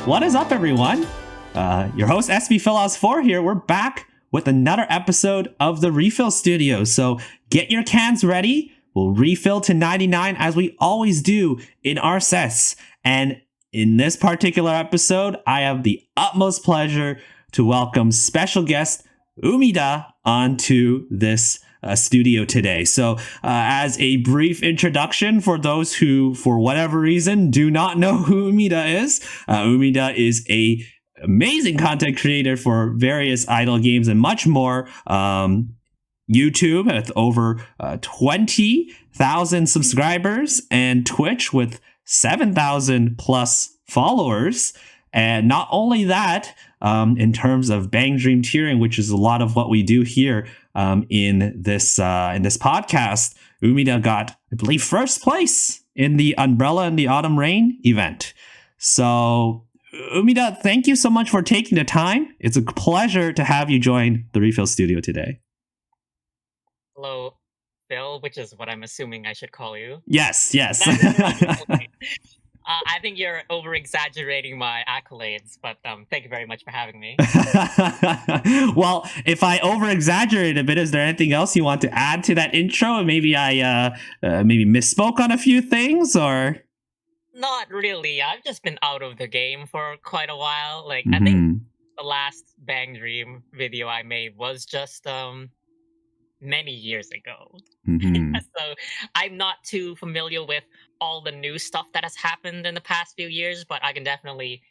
What is up, everyone? Your host, SBPhilos4 here. We're back with another episode of the RePHIL Studio. So get your cans ready. We'll refill to 99 as we always do in our sets. And in this particular episode, I have the utmost pleasure to welcome special guest Umidah onto this studio today. So as a brief introduction for those who, for whatever reason, do not know who Umidah is a amazing content creator for various idle games and much more. YouTube with over 20,000 subscribers and Twitch with 7,000 plus followers. And not only that, in terms of Bang Dream tiering, which is a lot of what we do here in this podcast, Umidah got, I believe, first place in the Umbrella in the Autumn Rain event. So, Umidah, thank you so much for taking the time. It's a pleasure to have you join the RePHIL Studio today. Hello, Phil, which is what I'm assuming I should call you. Yes. I think you're over-exaggerating my accolades, but thank you very much for having me. Well, if I over-exaggerate a bit, is there anything else you want to add to that intro? Maybe I maybe misspoke on a few things, or? Not really. I've just been out of the game for quite a while. I think the last Bang Dream video I made was just many years ago. So I'm not too familiar with all the new stuff that has happened in the past few years, but I can definitely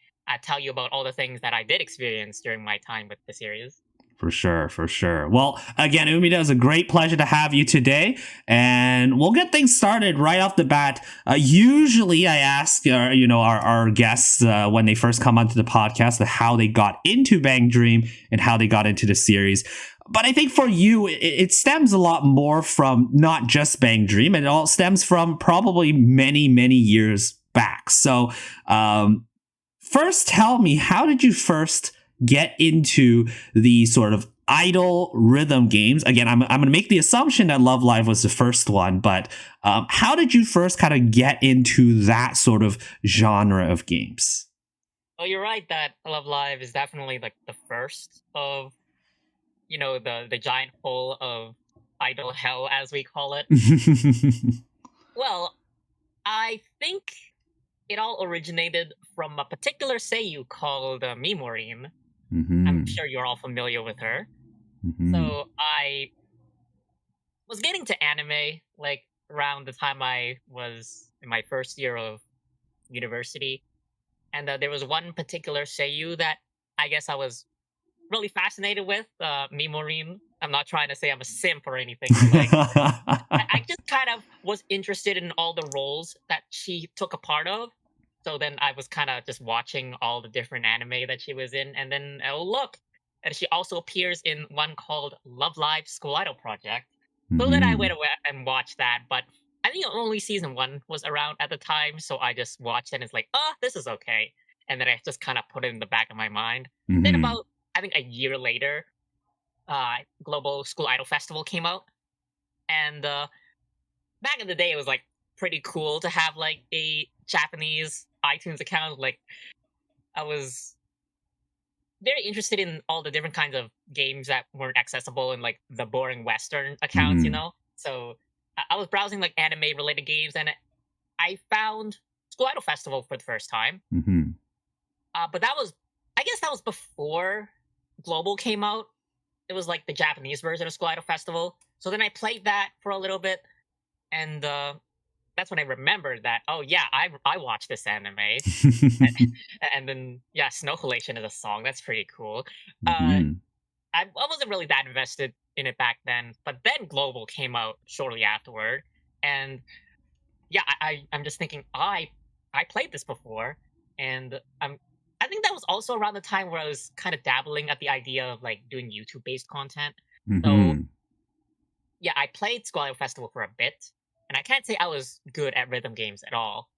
tell you about all the things that I did experience during my time with the series. For sure. Well, again, Umidah, it's a great pleasure to have you today, and we'll get things started right off the bat. Usually I ask our guests when they first come onto the podcast how they got into Bang Dream and how they got into the series. But I think for you, it stems a lot more from not just Bang Dream. It all stems from probably many, many years back. So first, tell me, how did you first get into the sort of idle rhythm games? Again, I'm going to make the assumption that Love Live was the first one, but how did you first kind of get into that sort of genre of games? Well, you're right that Love Live is definitely like the first of the giant hole of idle hell, as we call it. Well, I think it all originated from a particular seiyuu called Mimorine. I'm sure you're all familiar with her. So I was getting to anime around the time I was in my first year of university, and there was one particular seiyuu that I guess I was really fascinated with, Mimorine. I'm not trying to say I'm a simp or anything. But I just kind of was interested in all the roles that she took a part of. So then I was kind of just watching all the different anime that she was in, and then look, and she also appears in one called Love Live School Idol Project. So then I went away and watched that, but I think only season 1 was around at the time, so I just watched it and it's like, this is okay. And then I just kind of put it in the back of my mind. Then about, I think, a year later, Global School Idol Festival came out, and back in the day, it was pretty cool to have a Japanese iTunes account. I was very interested in all the different kinds of games that weren't accessible in the boring Western accounts, So I was browsing anime related games, and I found School Idol Festival for the first time. But I guess that was before Global came out. It was the Japanese version of School Idol Festival. So then I played that for a little bit, and that's when I remembered that, I watched this anime. and then, Snow Halation is a song. That's pretty cool. I wasn't really that invested in it back then, but then Global came out shortly afterward. And I'm just thinking, I played this before, and I think that was also around the time where I was kind of dabbling at the idea of doing YouTube-based content. So, I played School Idol Festival for a bit, and I can't say I was good at rhythm games at all.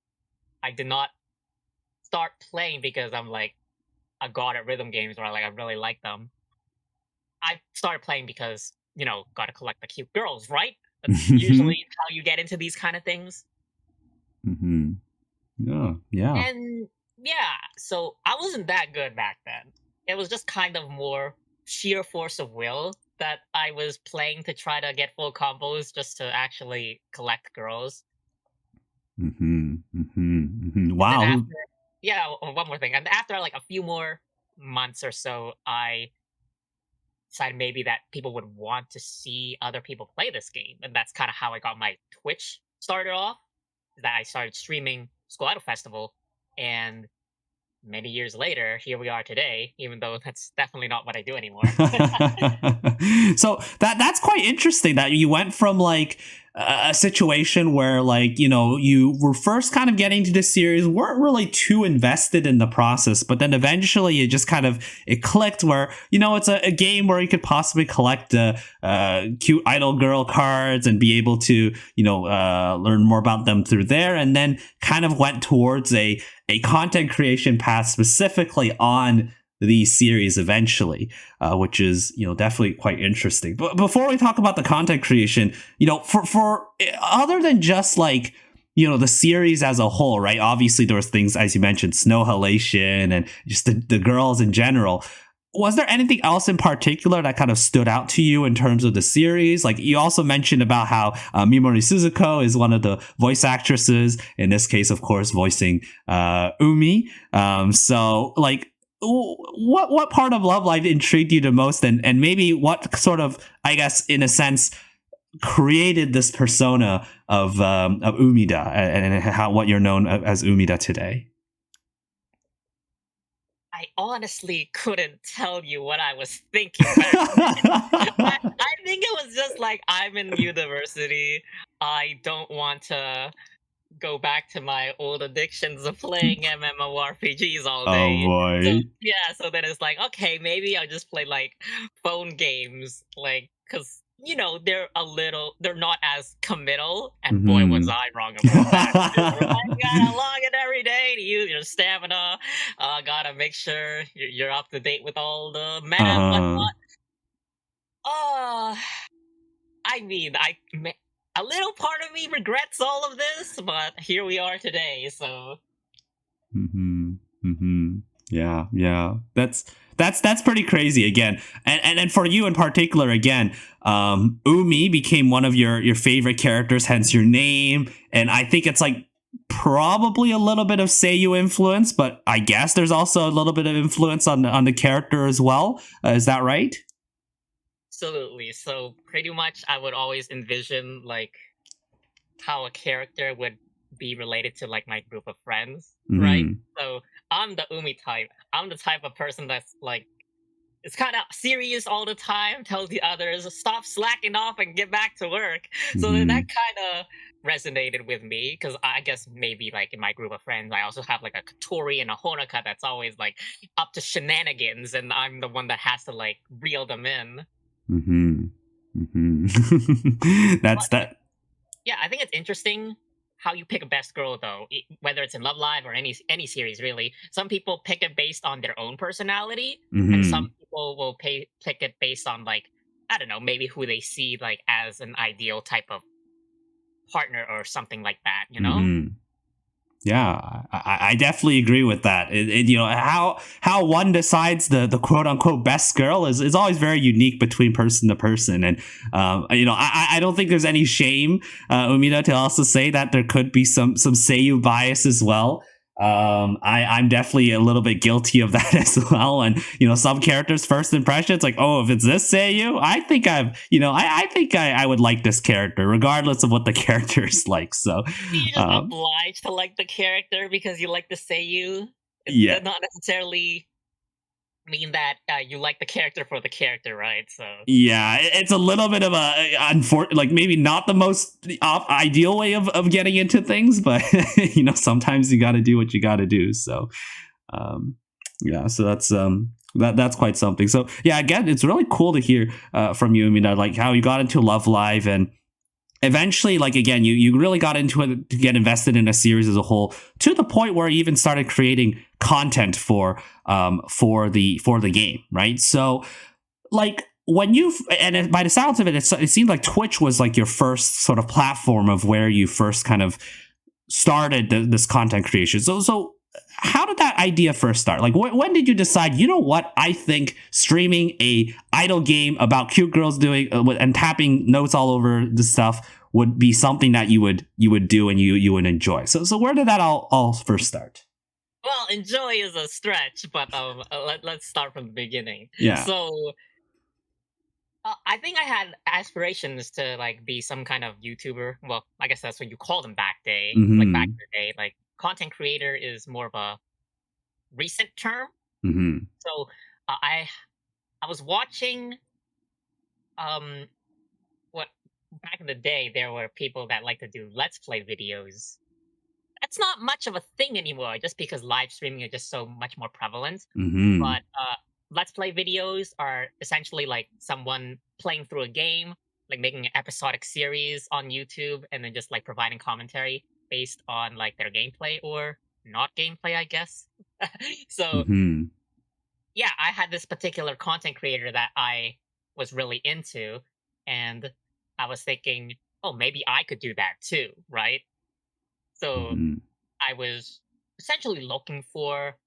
I did not start playing because I'm a god at rhythm games, or I really like them. I started playing because, gotta collect the cute girls, right? That's usually how you get into these kind of things. Yeah. And Yeah, so I wasn't that good back then. It was just kind of more sheer force of will that I was playing to try to get full combos just to actually collect girls. And then Wow. after, yeah, one more thing. And after like a few more months or so, I decided maybe that people would want to see other people play this game. And that's kind of how I got my Twitch started off. That I started streaming School Idol Festival. And many years later, here we are today, even though that's definitely not what I do anymore. So that's quite interesting that you went from like a situation where like you were first kind of getting to the series, weren't really too invested in the process, but then eventually it just kind of it clicked where it's a game where you could possibly collect cute idol girl cards and be able to learn more about them through there, and then kind of went towards a content creation path specifically on the series eventually, which is definitely quite interesting. But before we talk about the content creation, for other than just like the series as a whole, right? Obviously, there was things as you mentioned, Snow Halation, and just the girls in general. Was there anything else in particular that kind of stood out to you in terms of the series? Like you also mentioned about how Mimori Suzuko is one of the voice actresses, in this case, of course, voicing Umi. So like, what part of Love Live intrigued you the most, and maybe what sort of, I guess, in a sense, created this persona of Umida and how what you're known as Umida today? I honestly couldn't tell you what I was thinking back then. I think it was just like I'm in university. I don't want to go back to my old addictions of playing MMORPGs all Oh day. So boy. yeah, so then it's like, okay, maybe I'll just play like phone games, like because they're not as committal. And boy, was I wrong about that. You gotta log in every day to use your stamina. Gotta make sure you're up to date with all the meta and Uh-huh. whatnot. Uh, I mean, a little part of me regrets all of this, but here we are today. So Mm-hmm. Mm-hmm. Yeah, yeah. That's pretty crazy again. And for you in particular, again, Umi became one of your favorite characters, hence your name. And I think it's like probably a little bit of Seiyu influence, but I guess there's also a little bit of influence on the character as well. Is that right? absolutely. So pretty much, I would always envision like how a character would be related to like my group of friends, right? Mm-hmm. So I'm the Umi type. I'm the type of person that's like it's kind of serious all the time, tells the others stop slacking off and get back to work. So then that Mm-hmm. kind of resonated with me because I guess maybe like in my group of friends, I also have like a Katori and a Honoka that's always like up to shenanigans, and I'm the one that has to like reel them in. Mm-hmm. Mm-hmm. That's But that. yeah, I think it's interesting how you pick a best girl though, whether it's in Love Live or any series really. Some people pick it based on their own personality, and Mm-hmm. some people will pick it based on like I don't know, maybe who they see like as an ideal type of partner or something like that. You know? Mm-hmm. Yeah, I definitely agree with that. How one decides the quote unquote best girl is always very unique between person to person, and I don't think there's any shame, Umida, to also say that there could be some Seiyu bias as well. I'm definitely a little bit guilty of that as well. And some characters' first impression, it's like, oh, if it's this Seiyu, I think I think I would like this character, regardless of what the character is like. So, You're just um, obliged to like the character because you like to say you. It yeah, does not necessarily mean that you like the character for the character, right? So yeah, it's a little bit of like maybe not the most ideal way of getting into things, but sometimes you got to do what you got to do. So, um, yeah, so that's quite something. So, yeah, again, it's really cool to hear from you. I mean, like how you got into Love Live, and eventually, like again, you really got into it to get invested in a series as a whole, to the point where you even started creating content for the game, right? So like when by the sounds of it, it seemed like Twitch was like your first sort of platform of where you first kind of started this content creation. So how did that idea first start? Like, when did you decide, you know what, I think streaming a idle game about cute girls doing and tapping notes all over the stuff would be something that you would do and you would enjoy? So where did that all first start? Well, enjoy is a stretch, but let's start from the beginning. Yeah. So I think I had aspirations to like be some kind of YouTuber. Well, I guess that's what you call them like back in the day. Like content creator is more of a recent term. So I was watching what back in the day there were people that like to do let's play videos. That's not much of a thing anymore, just because live streaming is just so much more prevalent. But let's play videos are essentially like someone playing through a game, like making an episodic series on YouTube, and then just like providing commentary based on like their gameplay or not gameplay, I guess. So yeah, I had this particular content creator that I was really into, and I was thinking, oh, maybe I could do that too, right? So I was essentially looking for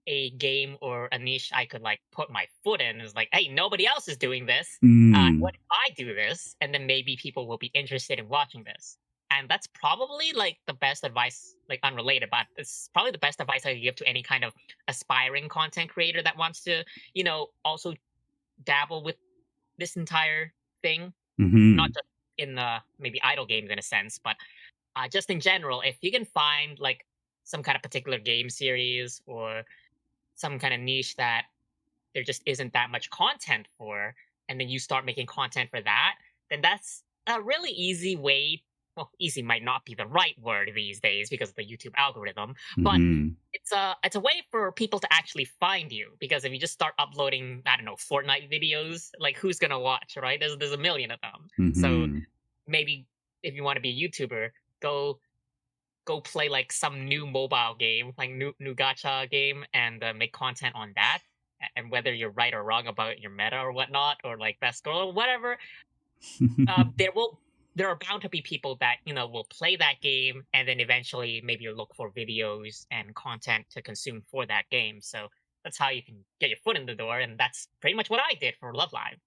a game or a niche I could like put my foot in. Is like, hey, nobody else is doing this. What if I do this? And then maybe people will be interested in watching this. And that's probably like the best advice, like unrelated, but it's probably the best advice I could give to any kind of aspiring content creator that wants to, also dabble with this entire thing. Not just in maybe idle games in a sense, but just in general, if you can find like some kind of particular game series or some kind of niche that there just isn't that much content for, and then you start making content for that, then that's a really easy way. Well, easy might not be the right word these days because of the YouTube algorithm, but it's a way for people to actually find you. Because if you just start uploading, I don't know, Fortnite videos, like who's gonna watch, right? There's a million of them. So maybe if you want to be a YouTuber, go play like some new mobile game, like new gacha game, and make content on that. And whether you're right or wrong about your meta or whatnot, or like best girl or whatever, there are bound to be people that will play that game, and then eventually maybe you'll look for videos and content to consume for that game. So that's how you can get your foot in the door, and that's pretty much what I did for Love Live.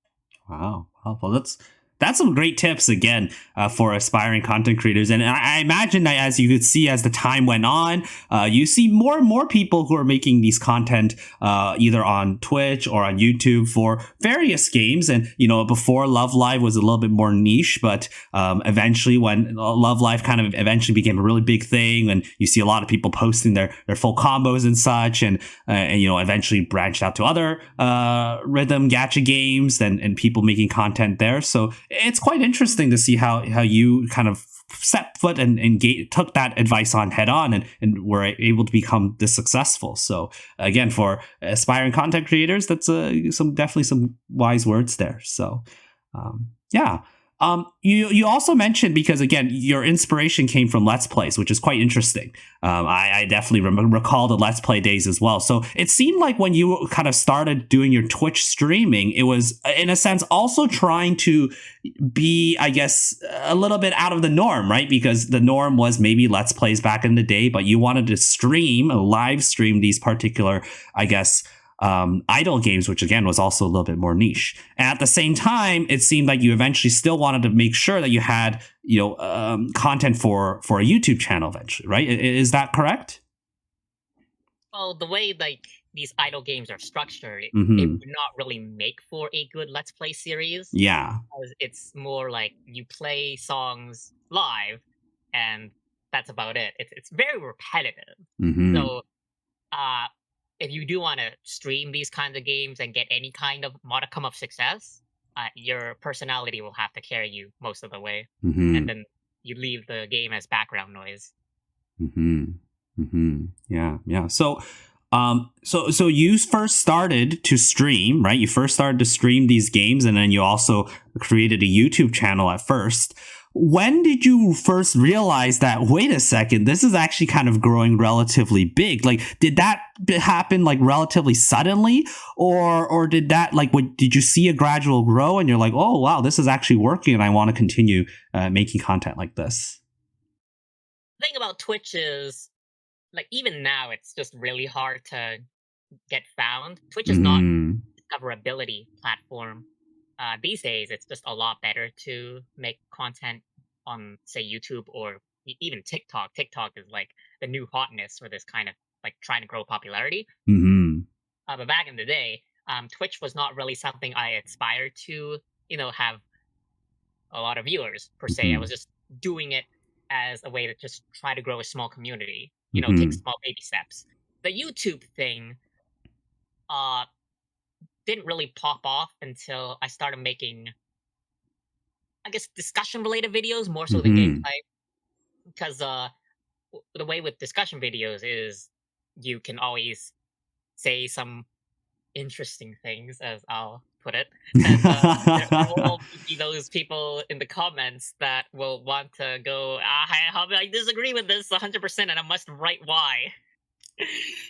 Wow. Well, that's some great tips again for aspiring content creators. And I imagine that, as you could see, as the time went on, you see more and more people who are making these content either on Twitch or on YouTube for various games. And, before Love Live was a little bit more niche, but eventually when Love Live kind of eventually became a really big thing, and you see a lot of people posting their full combos and such, and eventually branched out to other rhythm gacha games and people making content there. So it's quite interesting to see how you kind of set foot and took that advice on head on and were able to become this successful. So again, for aspiring content creators, that's definitely some wise words there. So yeah. You also mentioned, because again, your inspiration came from Let's Plays, which is quite interesting. I definitely recall the Let's Play days as well. So it seemed like when you kind of started doing your Twitch streaming, it was in a sense also trying to be, I guess, a little bit out of the norm, right? Because the norm was maybe Let's Plays back in the day, but you wanted to live stream these particular, I guess, idle games, which again was also a little bit more niche. And at the same time, it seemed like you eventually still wanted to make sure that you had content for a YouTube channel eventually, right? Is that correct? Well, the way like these idle games are structured, it would not really make for a good Let's Play series. Yeah, it's more like you play songs live, and that's about it. It's very repetitive. So if you do want to stream these kinds of games and get any kind of modicum of success, your personality will have to carry you most of the way, and then you leave the game as background noise. Yeah. So you first started to stream, right? You first started to stream these games, and then you also created a YouTube channel at first. When did you first realize that, wait a second, this is actually kind of growing relatively big? Like, did that happen like relatively suddenly, or did that did you see a gradual grow and you're like, oh wow, this is actually working and I want to continue making content like this? The thing about Twitch is like even now, it's just really hard to get found. Twitch is not Mm-hmm. a discoverability platform. These days, it's just a lot better to make content on, say, YouTube or even TikTok. TikTok is like the new hotness for this kind of like trying to grow popularity. Mm-hmm. But back in the day, Twitch was not really something I aspired to, have a lot of viewers per se. I Mm-hmm. was just doing it as a way to just try to grow a small community, take Mm-hmm. small baby steps. The YouTube thing uh didn't really pop off until I started making, I guess, discussion related videos more so than Mm-hmm. gameplay. Because the way with discussion videos is you can always say some interesting things, as I'll put it, and there will always be those people in the comments that will want to go, I disagree with this 100%, and I must write why. And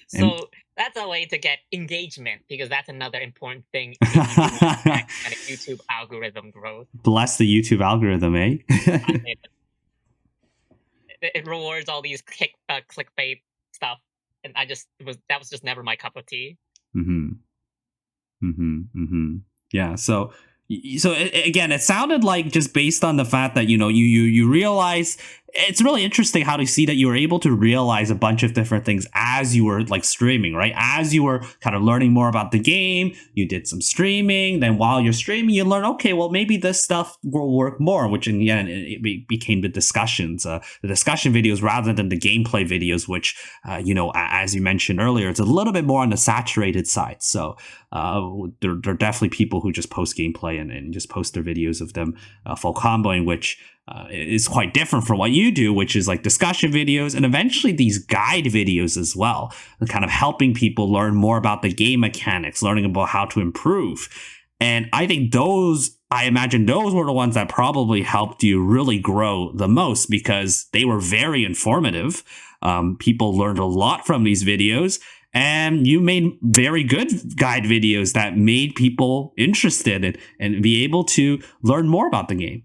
So that's a way to get engagement, because that's another important thing if you do want that kind of YouTube algorithm growth. bless the YouTube algorithm, eh? It, it rewards all these clickbait stuff, and that was just never my cup of tea. Mm-hmm. Mm-hmm. Mm-hmm. Yeah. So again, it sounded like just based on the fact that you realize it's really interesting how to see that you were able to realize a bunch of different things as you were like streaming, right? As you were kind of learning more about the game, you did some streaming. Then while you're streaming, you learn, okay, well maybe this stuff will work more, which in the end became the discussions, the discussion videos rather than the gameplay videos, which as you mentioned earlier, it's a little bit more on the saturated side. So there are definitely people who just post gameplay and just post their videos of them full comboing, which is quite different from what you do, which is like discussion videos and eventually these guide videos as well, kind of helping people learn more about the game mechanics, learning about how to improve. And I think I imagine those were the ones that probably helped you really grow the most because they were very informative. People learned a lot from these videos. And you made very good guide videos that made people interested and be able to learn more about the game.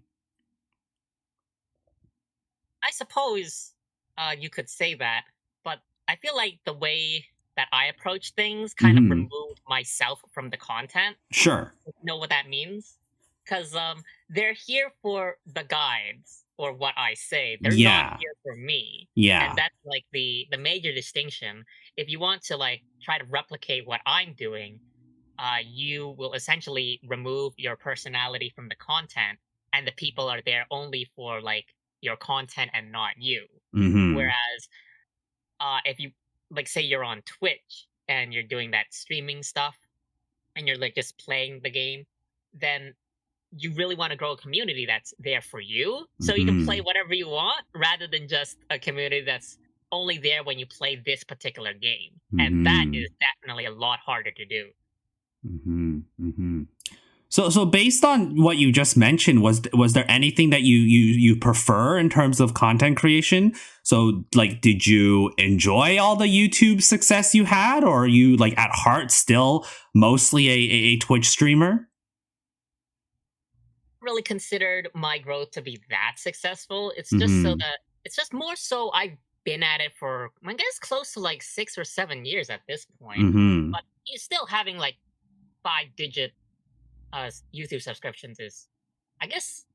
I suppose you could say that, but I feel like the way that I approach things kind of Mm-hmm. removed myself from the content. Sure. You know what that means? Because they're here for the guides or what I say. They're not Yeah. here for me, and Yeah. that's like the major distinction. If you want to like try to replicate what I'm doing, you will essentially remove your personality from the content, and the people are there only for like your content and not you. Mm-hmm. Whereas, if you like, say you're on Twitch and you're doing that streaming stuff, and you're like just playing the game, then you really want to grow a community that's there for you, so you can play Mm-hmm. whatever you want, rather than just a community that's only there when you play this particular game. And that Mm-hmm. is definitely a lot harder to do. Mm-hmm. Mm-hmm. So based on what you just mentioned, was there anything that you prefer in terms of content creation? So like, did you enjoy all the YouTube success you had, or are you like at heart still mostly a Twitch streamer? Really considered my growth to be that successful. Mm-hmm. It's just more so I've been at it for, I guess, close to like 6 or 7 years at this point. Mm-hmm. But you're still having like 5-digit YouTube subscriptions is, I guess,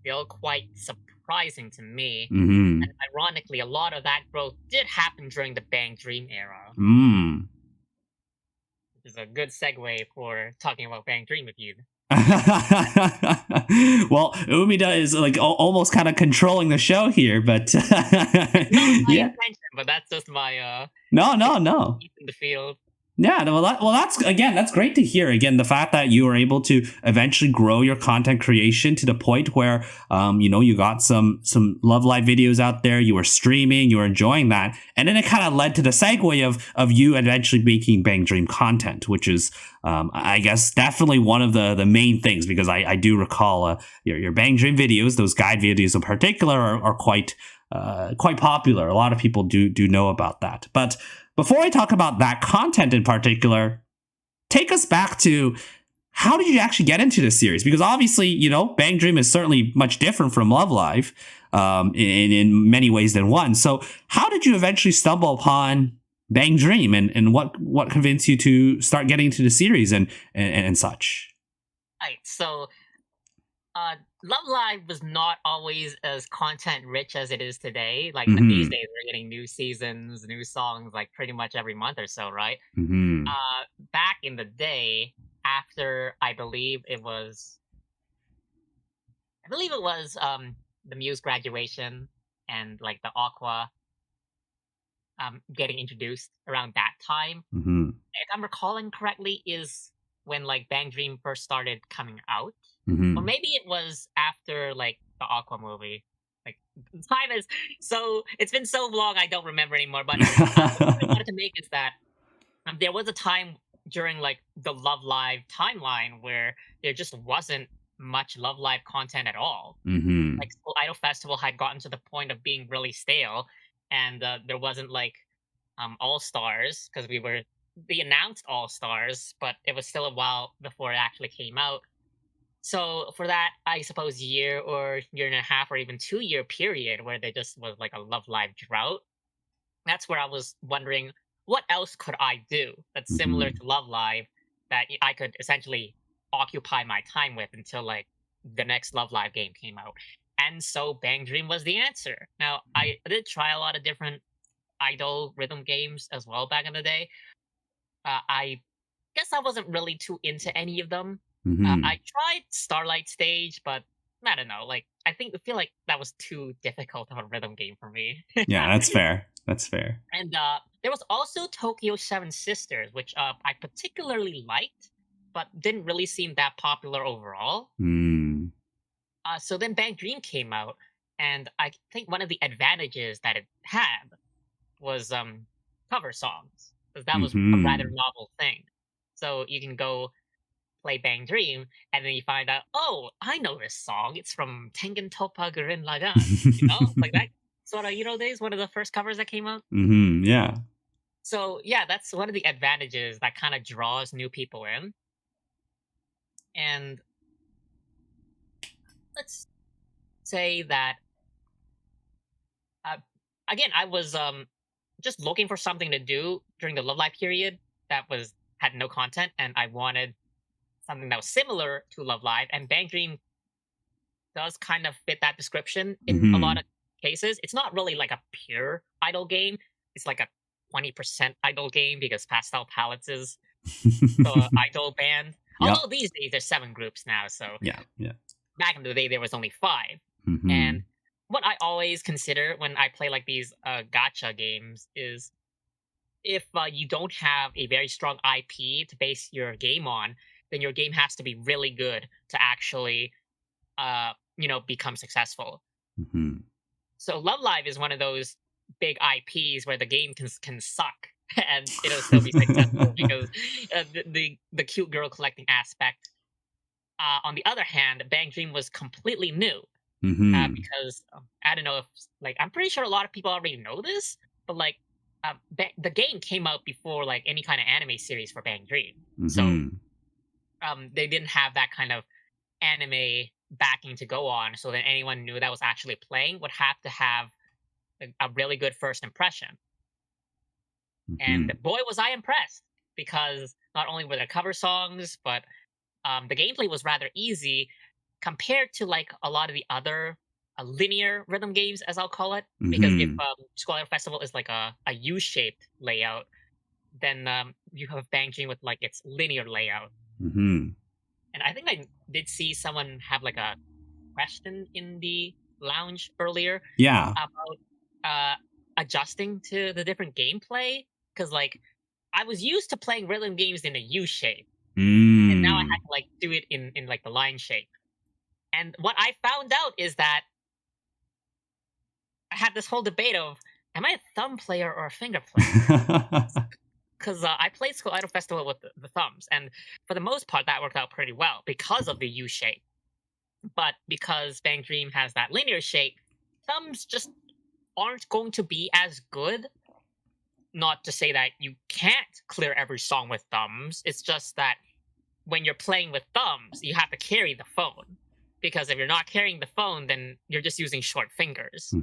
still quite surprising to me. Mm-hmm. And ironically, a lot of that growth did happen during the Bang Dream era, Mm. which is a good segue for talking about Bang Dream with you. Well, Umida is like almost kind of controlling the show here, but Not my yeah, intention, but that's just my no. in the field. Yeah, that's great to hear. Again, the fact that you were able to eventually grow your content creation to the point where, you got some Love Live videos out there. You were streaming, you were enjoying that, and then it kind of led to the segue of you eventually making Bang Dream content, which is, I guess, definitely one of the main things because I do recall your Bang Dream videos, those guide videos in particular, are quite popular. A lot of people do know about that, but. Before I talk about that content in particular, take us back to how did you actually get into this series? Because obviously, Bang Dream is certainly much different from Love Live. in many ways than one. So how did you eventually stumble upon Bang Dream, and what convinced you to start getting into the series and such? Right. So, Love Live was not always as content rich as it is today. Like these days, we're getting new seasons, new songs, like pretty much every month or so, right? Back in the day, after I believe it was the Muse graduation and like the Aqua getting introduced around that time. If I'm recalling correctly, is when like Bang Dream first started coming out. Or maybe it was after like the Aqua movie. Like time is so it's been so long I don't remember anymore. But what I wanted to make is that there was a time during like the Love Live timeline where there just wasn't much Love Live content at all. Like School Idol Festival had gotten to the point of being really stale, and there wasn't like All Stars because they announced All Stars, but it was still a while before it actually came out. So for that, I suppose year or year and a half or even 2 year period where there just was like a Love Live drought, that's where I was wondering what else could I do that's similar to Love Live that I could essentially occupy my time with until like the next Love Live game came out. And so Bang Dream was the answer. Now I did try a lot of different idol rhythm games as well back in the day. I guess I wasn't really too into any of them. I tried Starlight Stage, but I don't know. Like I feel like that was too difficult of a rhythm game for me. Yeah, that's fair. That's fair. And there was also Tokyo Seven Sisters, which I particularly liked, but didn't really seem that popular overall. So then Bang Dream came out, and I think one of the advantages that it had was cover songs, because that was a rather novel thing. So you can go play Bang Dream, and then you find out, oh, I know this song. It's from Tengen Toppa Gurren Lagann. Like that sort of days, one of the first covers that came out. Yeah. So yeah, that's one of the advantages that kind of draws new people in. And let's say that again, I was just looking for something to do during the Love Live period that had no content, and I wanted something that was similar to Love Live, and Bang Dream does kind of fit that description in a lot of cases. It's not really like a pure idol game. It's like a 20% idol game because Pastel Palettes is the idol band. Yep. Although these days there's 7 groups now, so yeah. Back in the day there was only 5. And what I always consider when I play like these gacha games is if you don't have a very strong IP to base your game on, then your game has to be really good to actually, become successful. So Love Live is one of those big IPs where the game can suck and it'll still be successful because the cute girl collecting aspect. On the other hand, Bang Dream was completely new because I don't know if I'm pretty sure a lot of people already know this, but the game came out before like any kind of anime series for Bang Dream, so they didn't have that kind of anime backing to go on. So that anyone new that was actually playing would have to have a really good first impression. And boy, was I impressed, because not only were there cover songs, but the gameplay was rather easy compared to like a lot of the other linear rhythm games, as I'll call it. Because if School Idol Festival is like a U-shaped layout, then you have Bang Dream with like its linear layout. And I think I did see someone have like a question in the lounge earlier about adjusting to the different gameplay, because like I was used to playing rhythm games in a U shape, and now I had to like do it in like the line shape. And what I found out is that I had this whole debate of, am I a thumb player or a finger player? Because I played School Idol Festival with the thumbs, and for the most part that worked out pretty well because of the U shape. But because Bang Dream has that linear shape, thumbs just aren't going to be as good. Not to say that you can't clear every song with thumbs, it's just that when you're playing with thumbs, you have to carry the phone. because if you're not carrying the phone, then you're just using short fingers.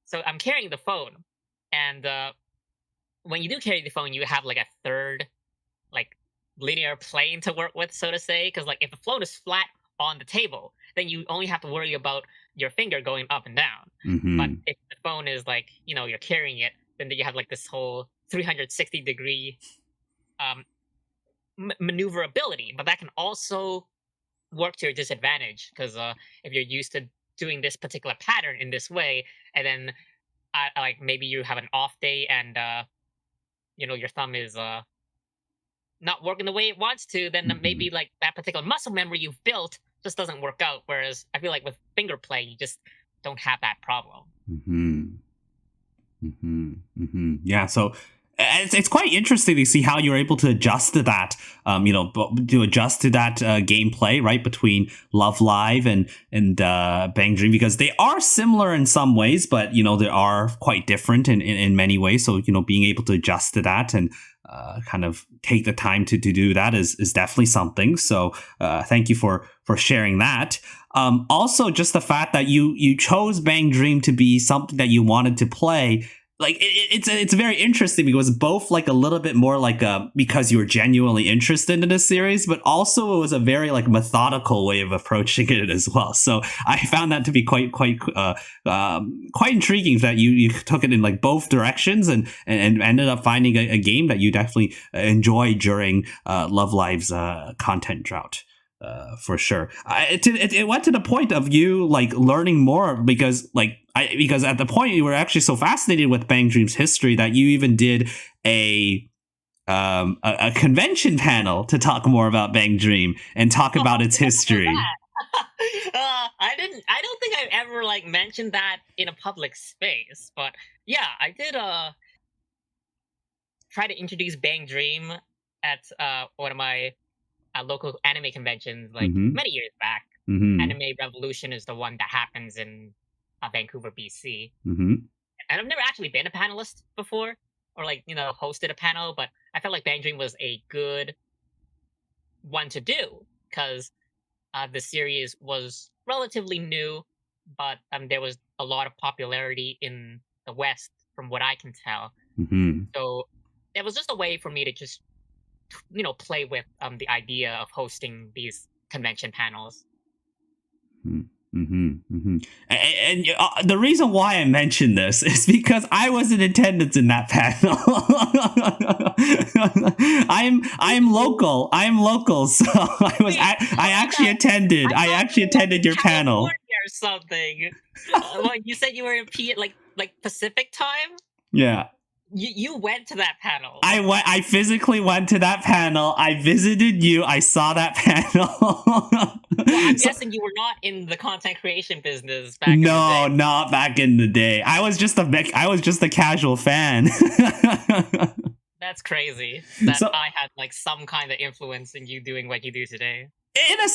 So I'm carrying the phone, and when you do carry the phone, you have like a third, like linear plane to work with, so to say. Because like if the phone is flat on the table, then you only have to worry about your finger going up and down. But if the phone is like, you're carrying it, then you have like this whole 360-degree maneuverability. But that can also work to your disadvantage, because if you're used to doing this particular pattern in this way, and then like maybe you have an off day, and your thumb is not working the way it wants to, then maybe like that particular muscle memory you've built just doesn't work out. Whereas I feel like with finger play, you just don't have that problem. Yeah, so it's quite interesting to see how you're able to adjust to that, to adjust to that gameplay, right, between Love Live and Bang Dream, because they are similar in some ways, but, they are quite different in many ways. So, being able to adjust to that and kind of take the time to do that is definitely something. So thank you for sharing that. Also, just the fact that you chose Bang Dream to be something that you wanted to play, like it's very interesting, because both like a little bit more like because you were genuinely interested in this series, but also it was a very like methodical way of approaching it as well. So I found that to be quite intriguing, that you took it in like both directions and ended up finding a game that you definitely enjoyed during Love Live's content drought. For sure. It went to the point of you like learning more, because at the point you were actually so fascinated with Bang Dream's history that you even did a convention panel to talk more about Bang Dream and talk about its history. I don't think I've ever like mentioned that in a public space, but yeah, I did try to introduce Bang Dream at one of my local anime conventions like many years back. Anime Revolution is the one that happens in Vancouver, BC. And I've never actually been a panelist before, or like hosted a panel, but I felt like Bang Dream was a good one to do, because the series was relatively new, but there was a lot of popularity in the West, from what I can tell. So it was just a way for me to just play with the idea of hosting these convention panels. And the reason why I mentioned this is because I was in attendance in that panel. I'm local, so I actually attended your panel. Or something. You said you were in like Pacific time? Yeah. You went to that panel. I physically went to that panel. I visited you. I saw that panel. Well, I'm guessing you were not in the content creation business back in the day. No, not back in the day. I was just a casual fan. That's crazy. That I had like some kind of influence in you doing what you do today. In a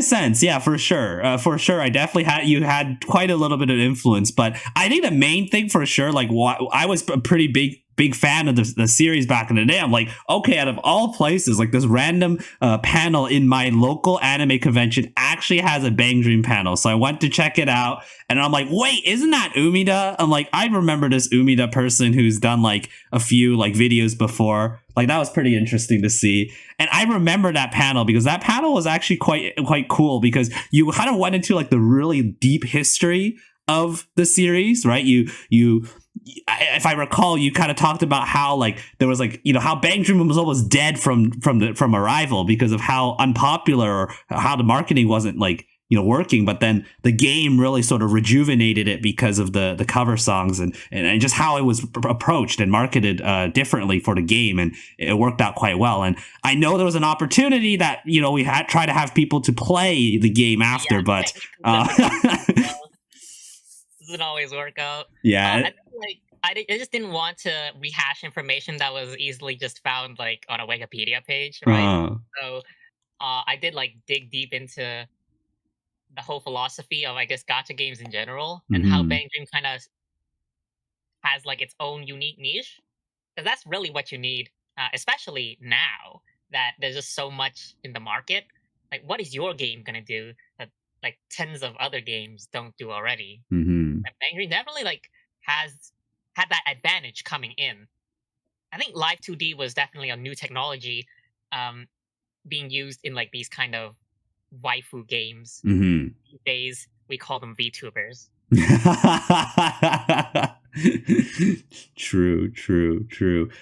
sense, yeah, for sure. I definitely you had quite a little bit of influence, but I think the main thing for sure, like I was a pretty big fan of the series back in the day. I'm like, okay, out of all places, like this random panel in my local anime convention actually has a Bang Dream panel. So I went to check it out, and I'm like, wait, isn't that Umidah? I'm like, I remember this Umidah person who's done like a few like videos before. Like that was pretty interesting to see. And I remember that panel because that panel was actually quite cool, because you kind of went into like the really deep history of the series, right? If I recall, you kind of talked about how like there was like, how Bang Dream was almost dead from Arrival because of how unpopular, or how the marketing wasn't like working, but then the game really sort of rejuvenated it because of the cover songs and just how it was approached and marketed differently for the game, and it worked out quite well. And I know there was an opportunity that we had tried to have people to play the game after, but doesn't always work out. Yeah. I just didn't want to rehash information that was easily just found like on a Wikipedia page, right? So I did like dig deep into the whole philosophy of, I guess, gacha games in general, and how Bang Dream kind of has like its own unique niche, because that's really what you need, especially now that there's just so much in the market. Like, what is your game gonna do that like tens of other games don't do already. Mm-hmm. And Bang Dream definitely like has had that advantage coming in. I think Live 2D was definitely a new technology um, being used in like these kind of waifu games. Mm-hmm. These days we call them VTubers. True.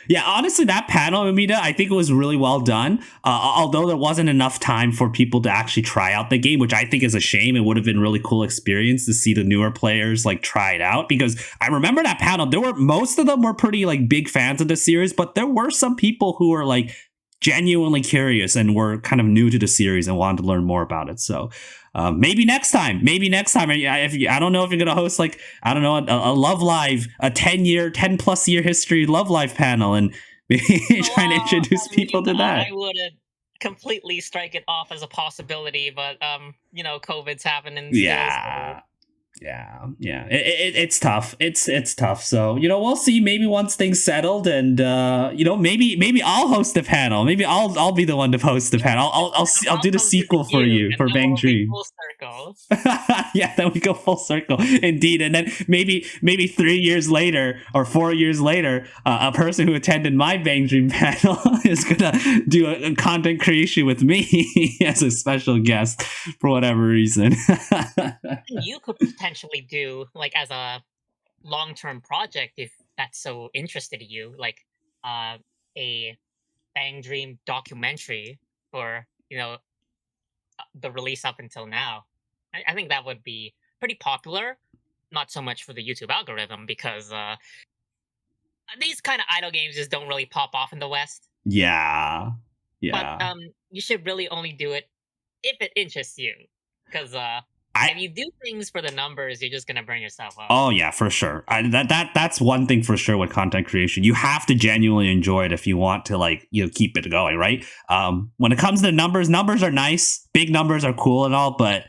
Yeah, honestly, that panel, Umida, I think it was really well done. Although there wasn't enough time for people to actually try out the game, which I think is a shame. It would have been a really cool experience to see the newer players like try it out, because I remember that panel. Most of them were pretty like big fans of the series, but there were some people who were like genuinely curious and were kind of new to the series and wanted to learn more about it. So maybe next time. I don't know if you're gonna host like, I don't know, a Love Live, a 10 plus year history Love Live panel, and maybe trying to introduce people to that. I wouldn't completely strike it off as a possibility, but COVID's happening. Yeah. It's tough. It's tough. So we'll see. Maybe once things settled, and maybe I'll host the panel. Maybe I'll be the one to host the panel. I'll do the sequel for you for Bang Dream. Full circle. Yeah, then we go full circle, indeed. And then maybe 3 years later or 4 years later, a person who attended my Bang Dream panel is gonna do a content creation with me as a special guest for whatever reason. You could potentially do like as a long-term project, if that's so interested in you, like a Bang Dream documentary for the release up until now. I think that would be pretty popular. Not so much for the YouTube algorithm, because these kind of idle games just don't really pop off in the West. Yeah. But you should really only do it if it interests you, because if you do things for the numbers, you're just gonna burn yourself up. Oh yeah, for sure. That's one thing for sure with content creation. You have to genuinely enjoy it if you want to keep it going, right? When it comes to numbers are nice. Big numbers are cool and all, but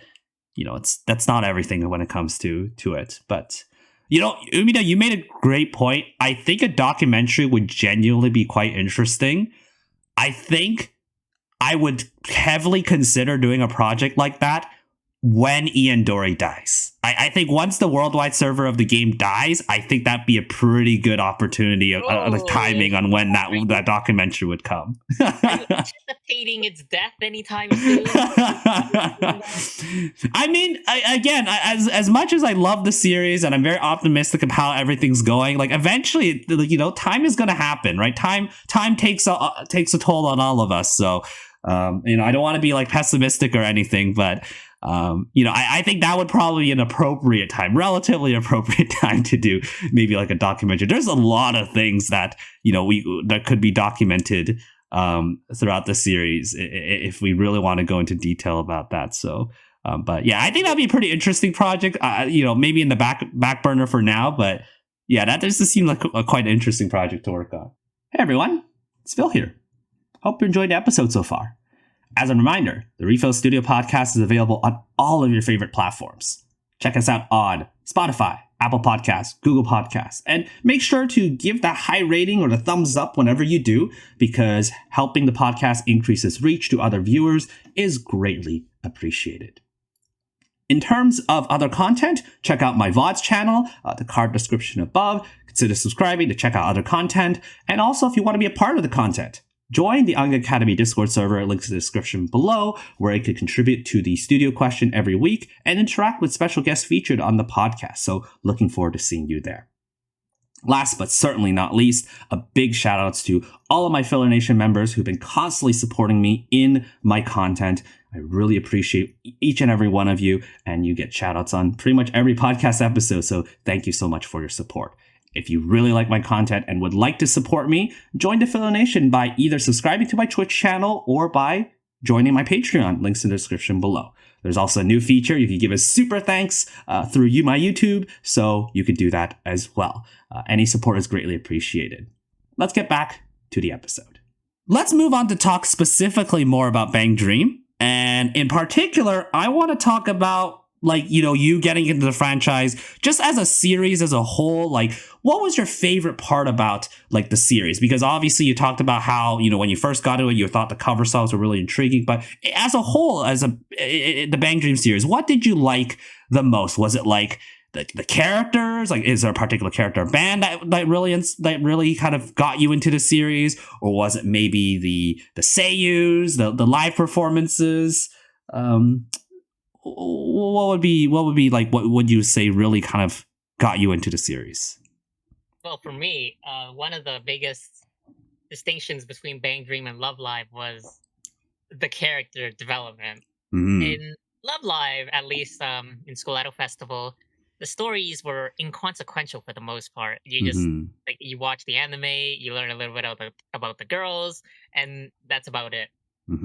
that's not everything when it comes to it. But Umida, you made a great point. I think a documentary would genuinely be quite interesting. I think I would heavily consider doing a project like that when Ian Dory dies. I think once the worldwide server of the game dies, I think that'd be a pretty good opportunity of timing on when that documentary would come. Are you anticipating its death anytime soon? I mean, as much as I love the series and I'm very optimistic of how everything's going, like eventually, time is going to happen, right? Time takes a toll on all of us. So, I don't want to be like pessimistic or anything, but I think that would probably be an appropriate time, relatively appropriate time to do maybe like a documentary. There's a lot of things that, that could be documented throughout the series if we really want to go into detail about that. So, but yeah, I think that'd be a pretty interesting project, maybe in the back burner for now. But yeah, that does seem like a quite interesting project to work on. Hey, everyone, it's Phil here. Hope you enjoyed the episode so far. As a reminder, the RePHIL Studio podcast is available on all of your favorite platforms. Check us out on Spotify, Apple Podcasts, Google Podcasts, and make sure to give that high rating or the thumbs up whenever you do, because helping the podcast increase its reach to other viewers is greatly appreciated. In terms of other content, check out my VODs channel, the card description above. Consider subscribing to check out other content. And also, if you want to be a part of the content, join the UNGA Academy Discord server, links in the description below, where you can contribute to the studio question every week and interact with special guests featured on the podcast. So looking forward to seeing you there. Last but certainly not least, a big shout outs to all of my Filler Nation members who've been constantly supporting me in my content. I really appreciate each and every one of you, and you get shout outs on pretty much every podcast episode. So thank you so much for your support. If you really like my content and would like to support me, join the Filler Nation by either subscribing to my Twitch channel or by joining my Patreon. Links in the description below. There's also a new feature. You can give us super thanks through my YouTube, so you could do that as well. Any support is greatly appreciated. Let's get back to the episode. Let's move on to talk specifically more about Bang Dream. And in particular, I want to talk about like, you getting into the franchise, just as a series as a whole, like, what was your favorite part about, like, the series? Because obviously you talked about how, when you first got into it, you thought the cover songs were really intriguing. But as a whole, the Bang Dream series, what did you like the most? Was it like the characters? Like, is there a particular character or band that really kind of got you into the series? Or was it maybe the seiyus, the live performances? What would be like, what would you say really kind of got you into the series? Well, for me, one of the biggest distinctions between Bang Dream and Love Live was the character development. In Love Live, at least in School Idol Festival, the stories were inconsequential for the most part. You just like, you watch the anime, you learn a little bit about the girls, and that's about it.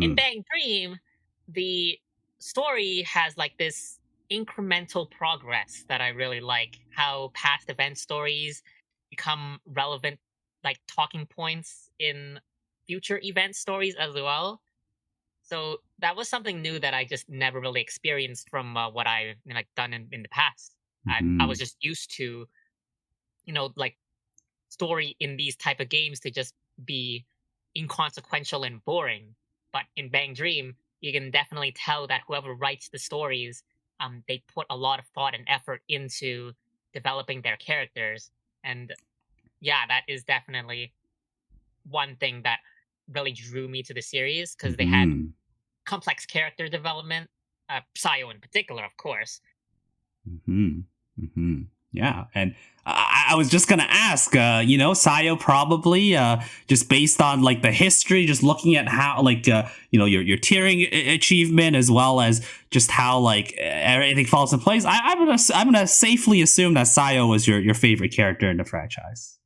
In Bang Dream, the story has like this incremental progress that I really like. How past event stories become relevant, like talking points in future event stories as well. So that was something new that I just never really experienced from what I've like done in the past. I was just used to, like story in these type of games to just be inconsequential and boring. But in Bang Dream, you can definitely tell that whoever writes the stories, they put a lot of thought and effort into developing their characters. And yeah, that is definitely one thing that really drew me to the series, because they had complex character development, Sayo in particular, of course. Yeah, and I was just gonna ask, Sayo probably, just based on like the history, just looking at how like your tiering achievement, as well as just how like everything falls in place. I'm gonna safely assume that Sayo was your favorite character in the franchise.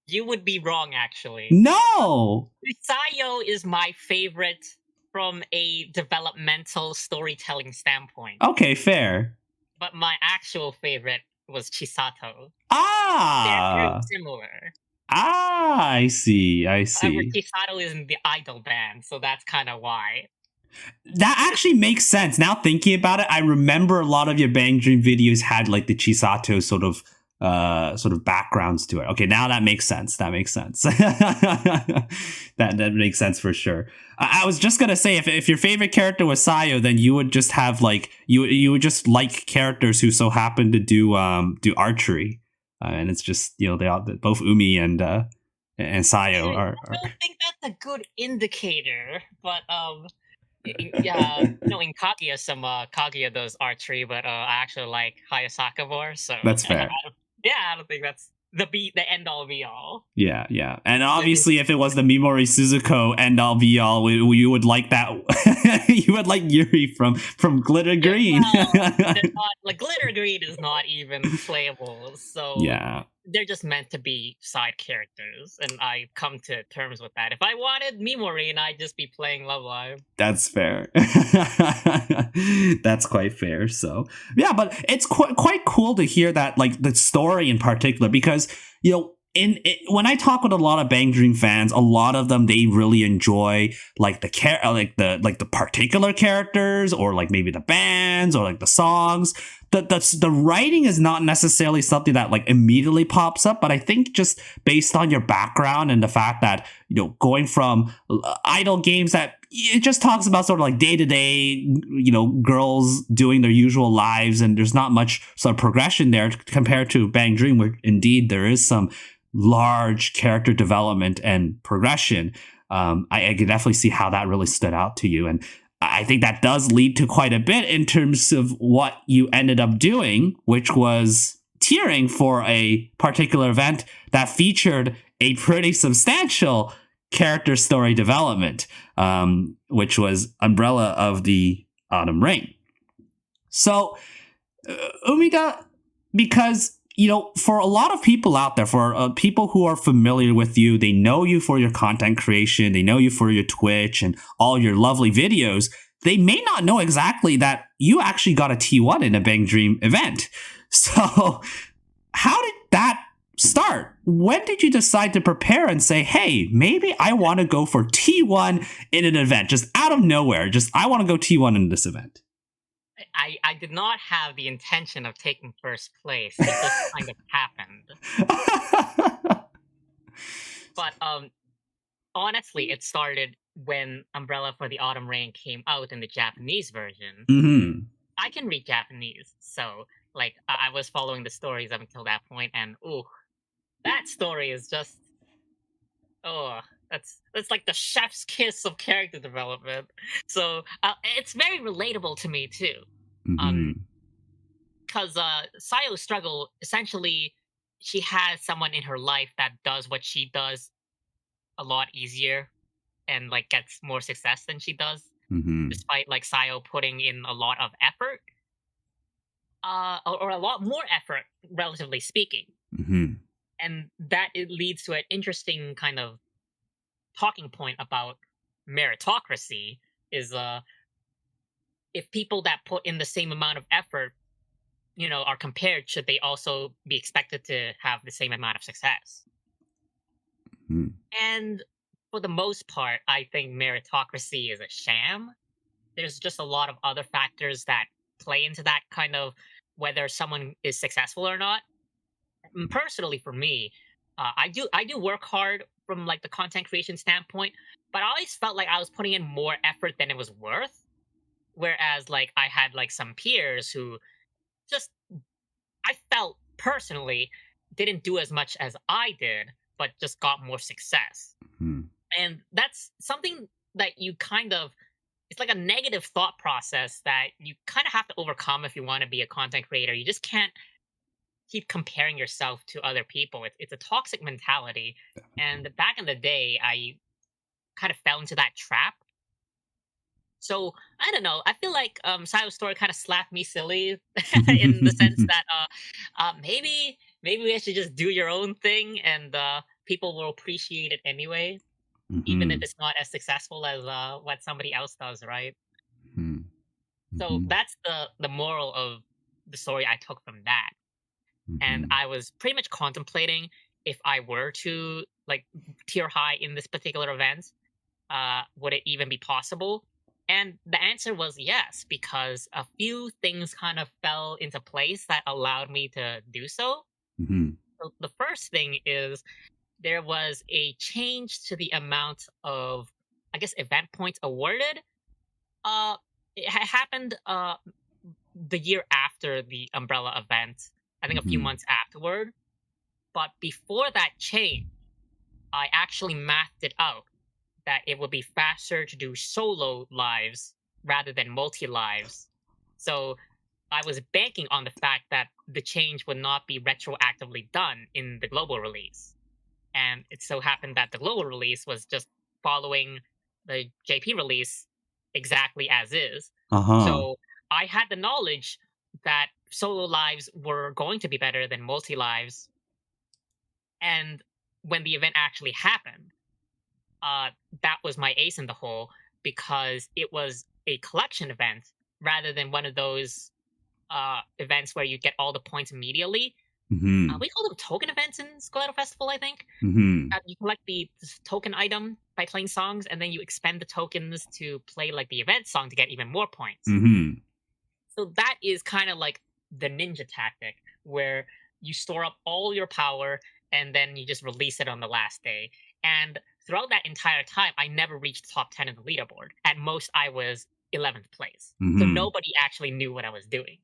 You would be wrong, actually. No, Sayo is my favorite from a developmental storytelling standpoint. Okay, fair. But my actual favorite was Chisato. Ah, They're very similar. I see. However, Chisato is in the idol band, so that's kind of why. That actually makes sense. Now thinking about it, I remember a lot of your Bang Dream videos had like the Chisato sort of backgrounds to it. Okay, now that makes sense. That makes sense. that makes sense for sure. I was just gonna say, if your favorite character was Sayo, then you would just have like you would just like characters who so happen to do archery, and it's just they all, both Umi and Sayo are. I don't think that's a good indicator, but yeah, in Kaguya, some Kaguya does archery, but I actually like Hayasaka more. So That's fair. I don't think that's the end all be all. Yeah. And obviously, if it was the Mimori Suzuko end all be all, you would like that. You would like Yuri from Glitter Green. Like Glitter Green is not even playable, so yeah, they're just meant to be side characters, and I come to terms with that. If I wanted Mimori, I'd just be playing Love Live. That's fair. That's quite fair. So yeah, but it's quite cool to hear that, like the story in particular, because when I talk with a lot of Bang Dream fans, a lot of them, they really enjoy like the particular characters, or like maybe the bands, or like the songs. The writing is not necessarily something that like immediately pops up, but I think just based on your background and the fact that going from idol games that it just talks about sort of like day to day, girls doing their usual lives, and there's not much sort of progression there compared to Bang Dream, where indeed there is some large character development and progression. I can definitely see how that really stood out to you, and I think that does lead to quite a bit in terms of what you ended up doing, which was tiering for a particular event that featured a pretty substantial character story development, which was Umbrella of the Autumn Rain. So, Umidah, because for a lot of people out there, for people who are familiar with you, they know you for your content creation, they know you for your Twitch and all your lovely videos. They may not know exactly that you actually got a T1 in a Bang Dream event. So how did that start? When did you decide to prepare and say, hey, maybe I want to go for T1 in an event, just out of nowhere? Just, I want to go T1 in this event. I did not have the intention of taking first place. It just kind of happened. But honestly, it started when Umbrella for the Autumn Rain came out in the Japanese version. Hmm. I can read Japanese, so like I was following the stories up until that point, and ooh, that story is just oh, that's like the chef's kiss of character development. So it's very relatable to me too. Um, Hmm. because Sayo's struggle essentially, she has someone in her life that does what she does a lot easier and like gets more success than she does, Hmm. despite like Sayo putting in a lot of effort, or a lot more effort, relatively speaking. Hmm. And that it leads to an interesting kind of talking point about meritocracy is if people that put in the same amount of effort, are compared, should they also be expected to have the same amount of success? Hmm. And for the most part, I think meritocracy is a sham. There's just a lot of other factors that play into that kind of whether someone is successful or not. Personally, for me, I do work hard from like the content creation standpoint, but I always felt like I was putting in more effort than it was worth. Whereas like I had like some peers who just I felt personally didn't do as much as I did, but just got more success. Hmm. And that's something that you kind of it's like a negative thought process that you kind of have to overcome if you want to be a content creator. You just can't keep comparing yourself to other people. It's a toxic mentality. And back in the day, I kind of fell into that trap. So I don't know. I feel like Sayo's story kind of slapped me silly in the sense that maybe I should just do your own thing and people will appreciate it anyway, even if Hmm. it's not as successful as what somebody else does, right? Hmm. So Hmm. that's the moral of the story I took from that. And Hmm. I was pretty much contemplating if I were to like tier high in this particular event, would it even be possible? And the answer was yes, because a few things kind of fell into place that allowed me to do so. Hmm. So the first thing is there was a change to the amount of, I guess, event points awarded. Uh, it happened the year after the Umbrella event, I think a few Hmm. months afterward. But before that change, I actually mathed it out that it would be faster to do solo lives rather than multi lives. So I was banking on the fact that the change would not be retroactively done in the global release. And it so happened that the global release was just following the JP release exactly as is. Uh-huh. So I had the knowledge that solo lives were going to be better than multi lives. And when the event actually happened, uh, that was my ace in the hole because it was a collection event rather than one of those events where you get all the points immediately. Hmm. We call them token events in Skoleto Festival, I think. Hmm. You collect the token item by playing songs, and then you expend the tokens to play like the event song to get even more points. Hmm. So that is kind of like the ninja tactic, where you store up all your power and then you just release it on the last day. And throughout that entire time, I never reached top 10 in the leaderboard. At most, I was 11th place. So Hmm. nobody actually knew what I was doing.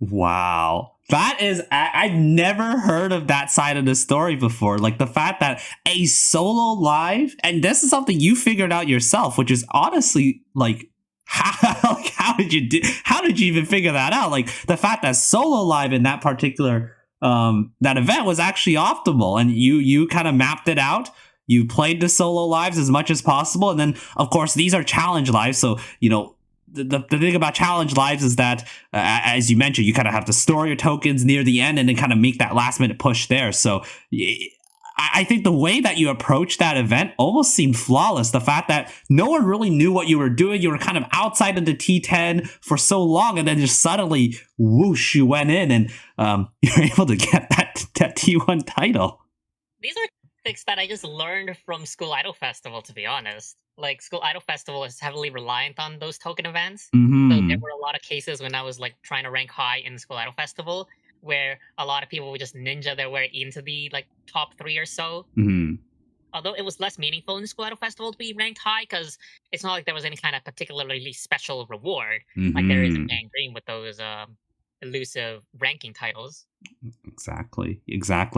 Wow. That is, I've never heard of that side of the story before. Like the fact that a solo live, and this is something you figured out yourself, which is honestly like, how did you do, how did you even figure that out? Like the fact that solo live in that particular, that event was actually optimal and you kind of mapped it out. You played the solo lives as much as possible. And then of course, these are challenge lives. So, the thing about challenge lives is that as you mentioned, you kind of have to store your tokens near the end and then kind of make that last minute push there. So I think the way that you approached that event almost seemed flawless. The fact that no one really knew what you were doing. You were kind of outside of the T10 for so long, and then just suddenly, whoosh, you went in and you're able to get that T1 title. These are tactics that I just learned from School Idol Festival, to be honest. like School Idol Festival is heavily reliant on those token events. So there Mm-hmm. were a lot of cases when I was like trying to rank high in School Idol Festival where a lot of people would just ninja their way into the like top 3 or so. Mm-hmm. Although it was less meaningful in School Idol Festival to be ranked high because it's not like there was any kind of particularly special reward like there is in Mm-hmm. Bang Dream with those elusive ranking titles. Exactly.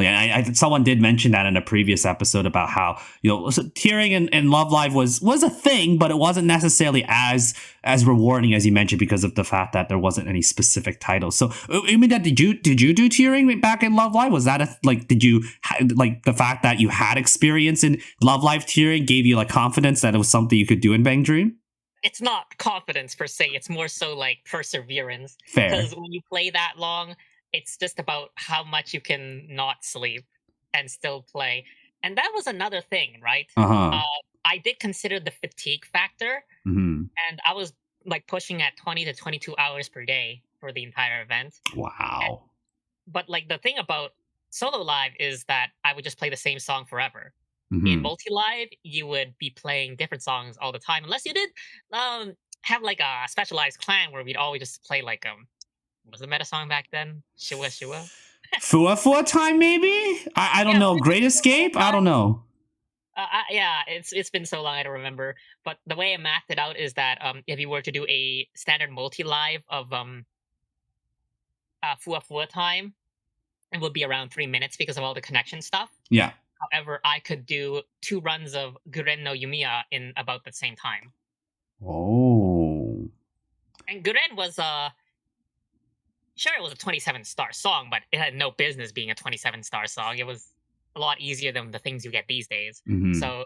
And someone did mention that in a previous episode about how so tiering in Love Live was a thing, but it wasn't necessarily as rewarding as you mentioned because of the fact that there wasn't any specific titles. So, I mean, did you do tiering back in Love Live? Was that did you like the fact that you had experience in Love Live tiering gave you like confidence that it was something you could do in Bang Dream? It's not confidence per se, it's more so like perseverance. Fair. Because when you play that long, it's just about how much you can not sleep and still play. And that was another thing, right? Uh huh. Uh, I did consider the fatigue factor, Hmm. and I was like pushing at 20 to 22 hours per day for the entire event. Wow. But like the thing about solo live is that I would just play the same song forever. In Hmm. multi live, you would be playing different songs all the time, unless you did have like a specialized clan where we'd always just play like what was the meta song back then? Shua Shua. Fua Fua time, maybe? I don't Yeah, know. was it Great Shua the whole Escape? I time? don't know. Yeah, it's been so long I don't remember. But the way I mapped it out is that if you were to do a standard multi live of Fua Fua time, it would be around 3 minutes because of all the connection stuff. Yeah. However, I could do 2 runs of Guren no Yumiya in about the same time. Oh. And Guren was sure it was a 27-star song, but it had no business being a 27-star song. It was a lot easier than the things you get these days. Hmm. So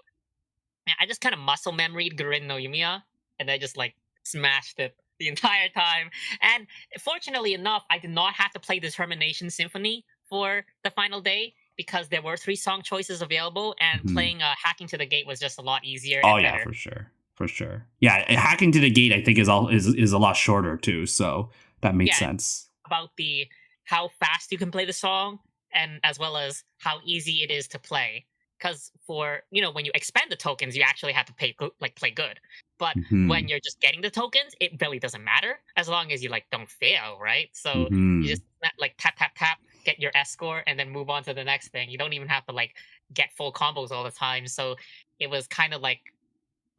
yeah, I just kind of muscle memoried Guren no Yumiya, and I just like smashed it the entire time. And fortunately enough, I did not have to play Determination Symphony for the final day because there were 3 song choices available, and Hmm. playing Hacking to the Gate was just a lot easier Oh and yeah, better. for sure. For sure. Yeah, hacking to the gate I think is a lot shorter too, so that makes Yeah, sense. about the how fast you can play the song and as well as how easy it is to play. Because for when you expend the tokens, you actually have to play good. But when Hmm. you're just getting the tokens, it really doesn't matter as long as you like don't fail, right? So you Hmm. just like tap tap tap, get your S score, and then move on to the next thing. You don't even have to like get full combos all the time. So it was kind of like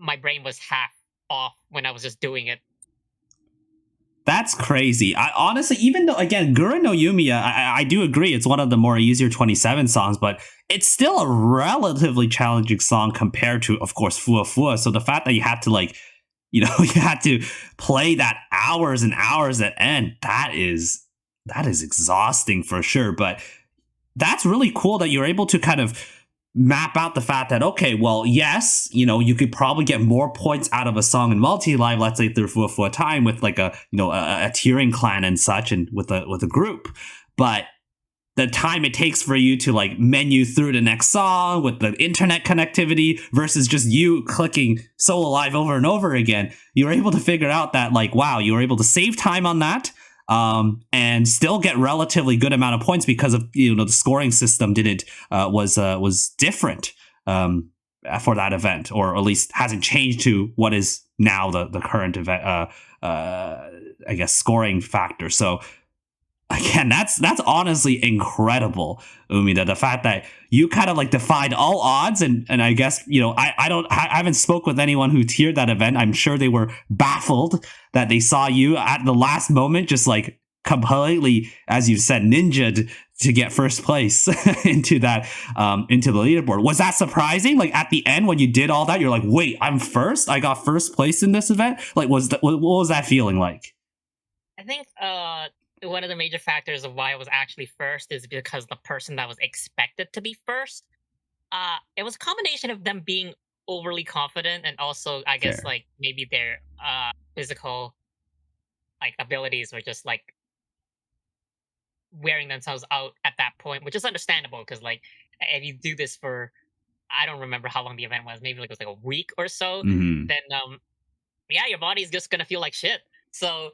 my brain was half off when I was just doing it. That's crazy. I honestly, even though again, Guru no Yumiya, I do agree it's one of the more easier 27 songs, but it's still a relatively challenging song compared to, of course, Fua Fua. So the fact that you had to you had to play that hours and hours at end, that is exhausting for sure. But that's really cool that you're able to kind of map out the fact that okay, well, yes, you could probably get more points out of a song in multi-live, let's say through for a time with like a tiering clan and such, and with a group, but the time it takes for you to like menu through the next song with the internet connectivity versus just you clicking solo live over and over again, you're able to figure out that like, wow, you were able to save time on that, and still get relatively good amount of points because of the scoring system didn't was different for that event, or at least hasn't changed to what is now the current event. I guess scoring factor. So again, that's honestly incredible, Umida. The fact that you kind of like defied all odds, and I guess I haven't spoke with anyone who tiered that event. I'm sure they were baffled that they saw you at the last moment, just like completely, as you said, ninja to get first place into the leaderboard. Was that surprising? Like at the end when you did all that, you're like, wait, I'm first. I got first place in this event. Like, what was that feeling like? I think one of the major factors of why I was actually first is because the person that was expected to be first, it was a combination of them being overly confident and also I guess Fair. like maybe their physical like abilities were just like wearing themselves out at that point, which is understandable because like if you do this for I don't remember how long the event was, maybe like it was like a week or so, Hmm. then yeah, your body's just gonna feel like shit. So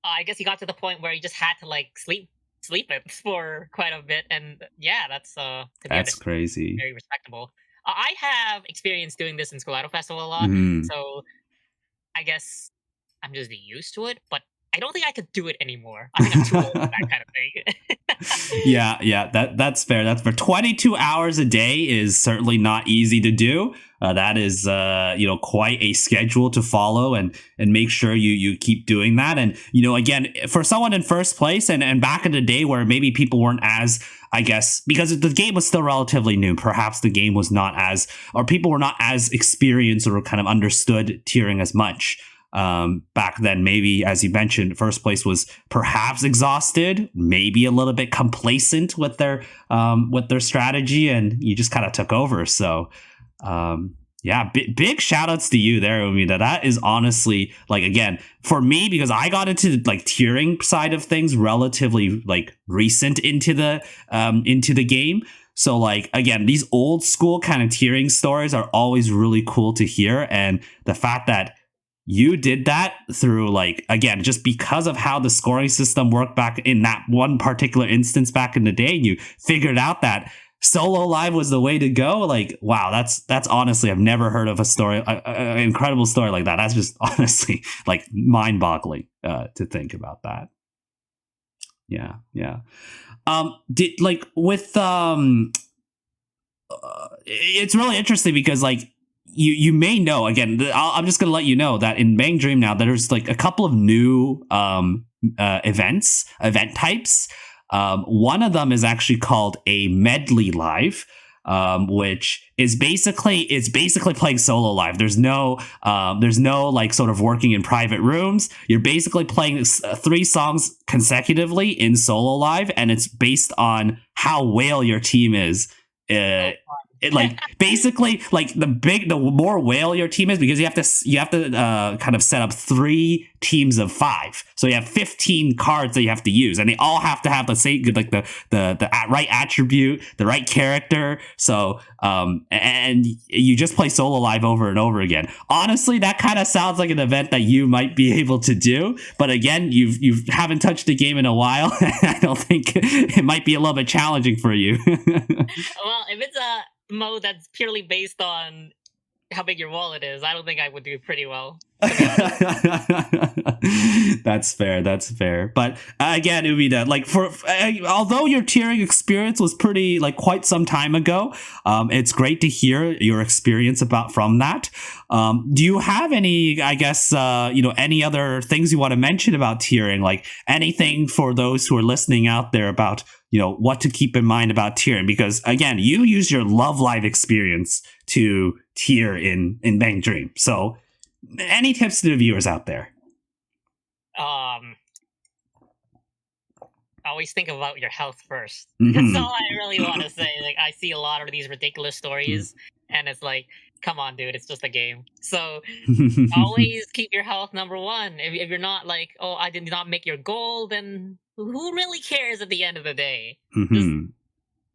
I guess he got to the point where he just had to like sleep it for quite a bit, and yeah, that's to be That's understood, crazy. very respectable. I have experience doing this in Scalado Festival a lot, Mhm. so I guess I'm just used to it. But I don't think I could do it anymore. I think I'm too old for that kind of thing. Yeah, that's fair. That's for 22 hours a day is certainly not easy to do. That is, quite a schedule to follow, and make sure you keep doing that. And again, for someone in first place, and back in the day where maybe people weren't as, I guess, because the game was still relatively new. Perhaps the game was not as, or people were not as experienced or kind of understood tiering as much back then. Maybe, as you mentioned, first place was perhaps exhausted, maybe a little bit complacent with their strategy, and you just kind of took over. So yeah, big shout outs to you there, Umida. That is honestly, like, again, for me, because I got into like tiering side of things relatively like recent into the game. So, like, again, these old school kind of tiering stories are always really cool to hear. And the fact that you did that through, like, again, just because of how the scoring system worked back in that one particular instance back in the day, and you figured out that solo live was the way to go. Like, wow, that's honestly, I've never heard of a story, an incredible story like that. That's just honestly like mind boggling to think about that. Yeah. Did, like, with it's really interesting because, like, you may know, again, I'm just gonna let you know that in Bang Dream now there's like a couple of new event types. One of them is actually called a medley live, which is basically playing solo live. There's no like sort of working in private rooms. You're basically playing three songs consecutively in solo live, and it's based on how whale your team is. Uh, Oh, it, fun. like, basically, like, the more whale your team is, because you have to kind of set up three teams of five, so you have 15 cards that you have to use, and they all have to have the same, like, the right attribute, the right character. So and you just play solo live over and over again. Honestly, that kind of sounds like an event that you might be able to do, but again, you haven't touched the game in a while. I don't think it might be a little bit challenging for you. Well, if it's a mode that's purely based on how big your wallet is, I don't think I would do pretty well, to be honest. That's fair. That's fair. But again, Umida, like, although your tiering experience was pretty, like, quite some time ago, it's great to hear your experience from that. Do you have any, I guess, any other things you want to mention about tiering? Like, anything for those who are listening out there about, what to keep in mind about tiering? Because again, you use your Love Live experience to tier in Bang Dream. So, any tips to the viewers out there? Um, Always think about your health first. That's Hmm. all I really want to say. Like, I see a lot of these ridiculous stories, and it's like, come on, dude, it's just a game. So always keep your health number one. If you're not like, oh, I did not make your goal, then who really cares at the end of the day? Just, Hmm.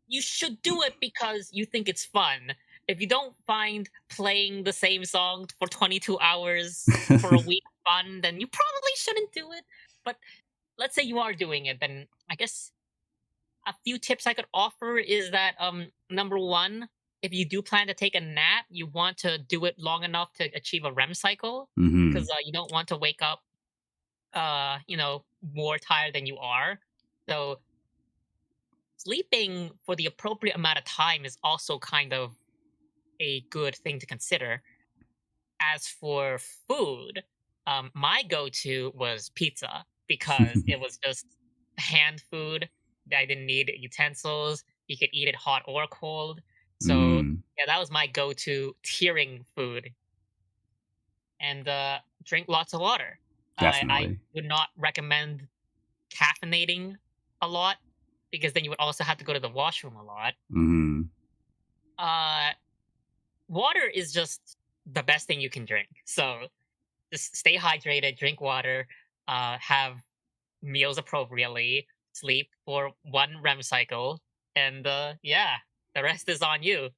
you should do it because you think it's fun. If you don't find playing the same song for 22 hours for a week fun, then you probably shouldn't do it. But let's say you are doing it, then I guess a few tips I could offer is that, number one, if you do plan to take a nap, you want to do it long enough to achieve a REM cycle, because Hmm. you don't want to wake up more tired than you are. So sleeping for the appropriate amount of time is also kind of a good thing to consider. As for food, my go-to was pizza because it was just hand food. I didn't need utensils. You could eat it hot or cold. So Mm, yeah, that was my go-to tiering food. And drink lots of water. I definitely. would not recommend caffeinating a lot because then you would also have to go to the washroom a lot. Mm, Uh, Water is just the best thing you can drink. So just stay hydrated, drink water, have meals appropriately, sleep for one REM cycle, and yeah, the rest is on you.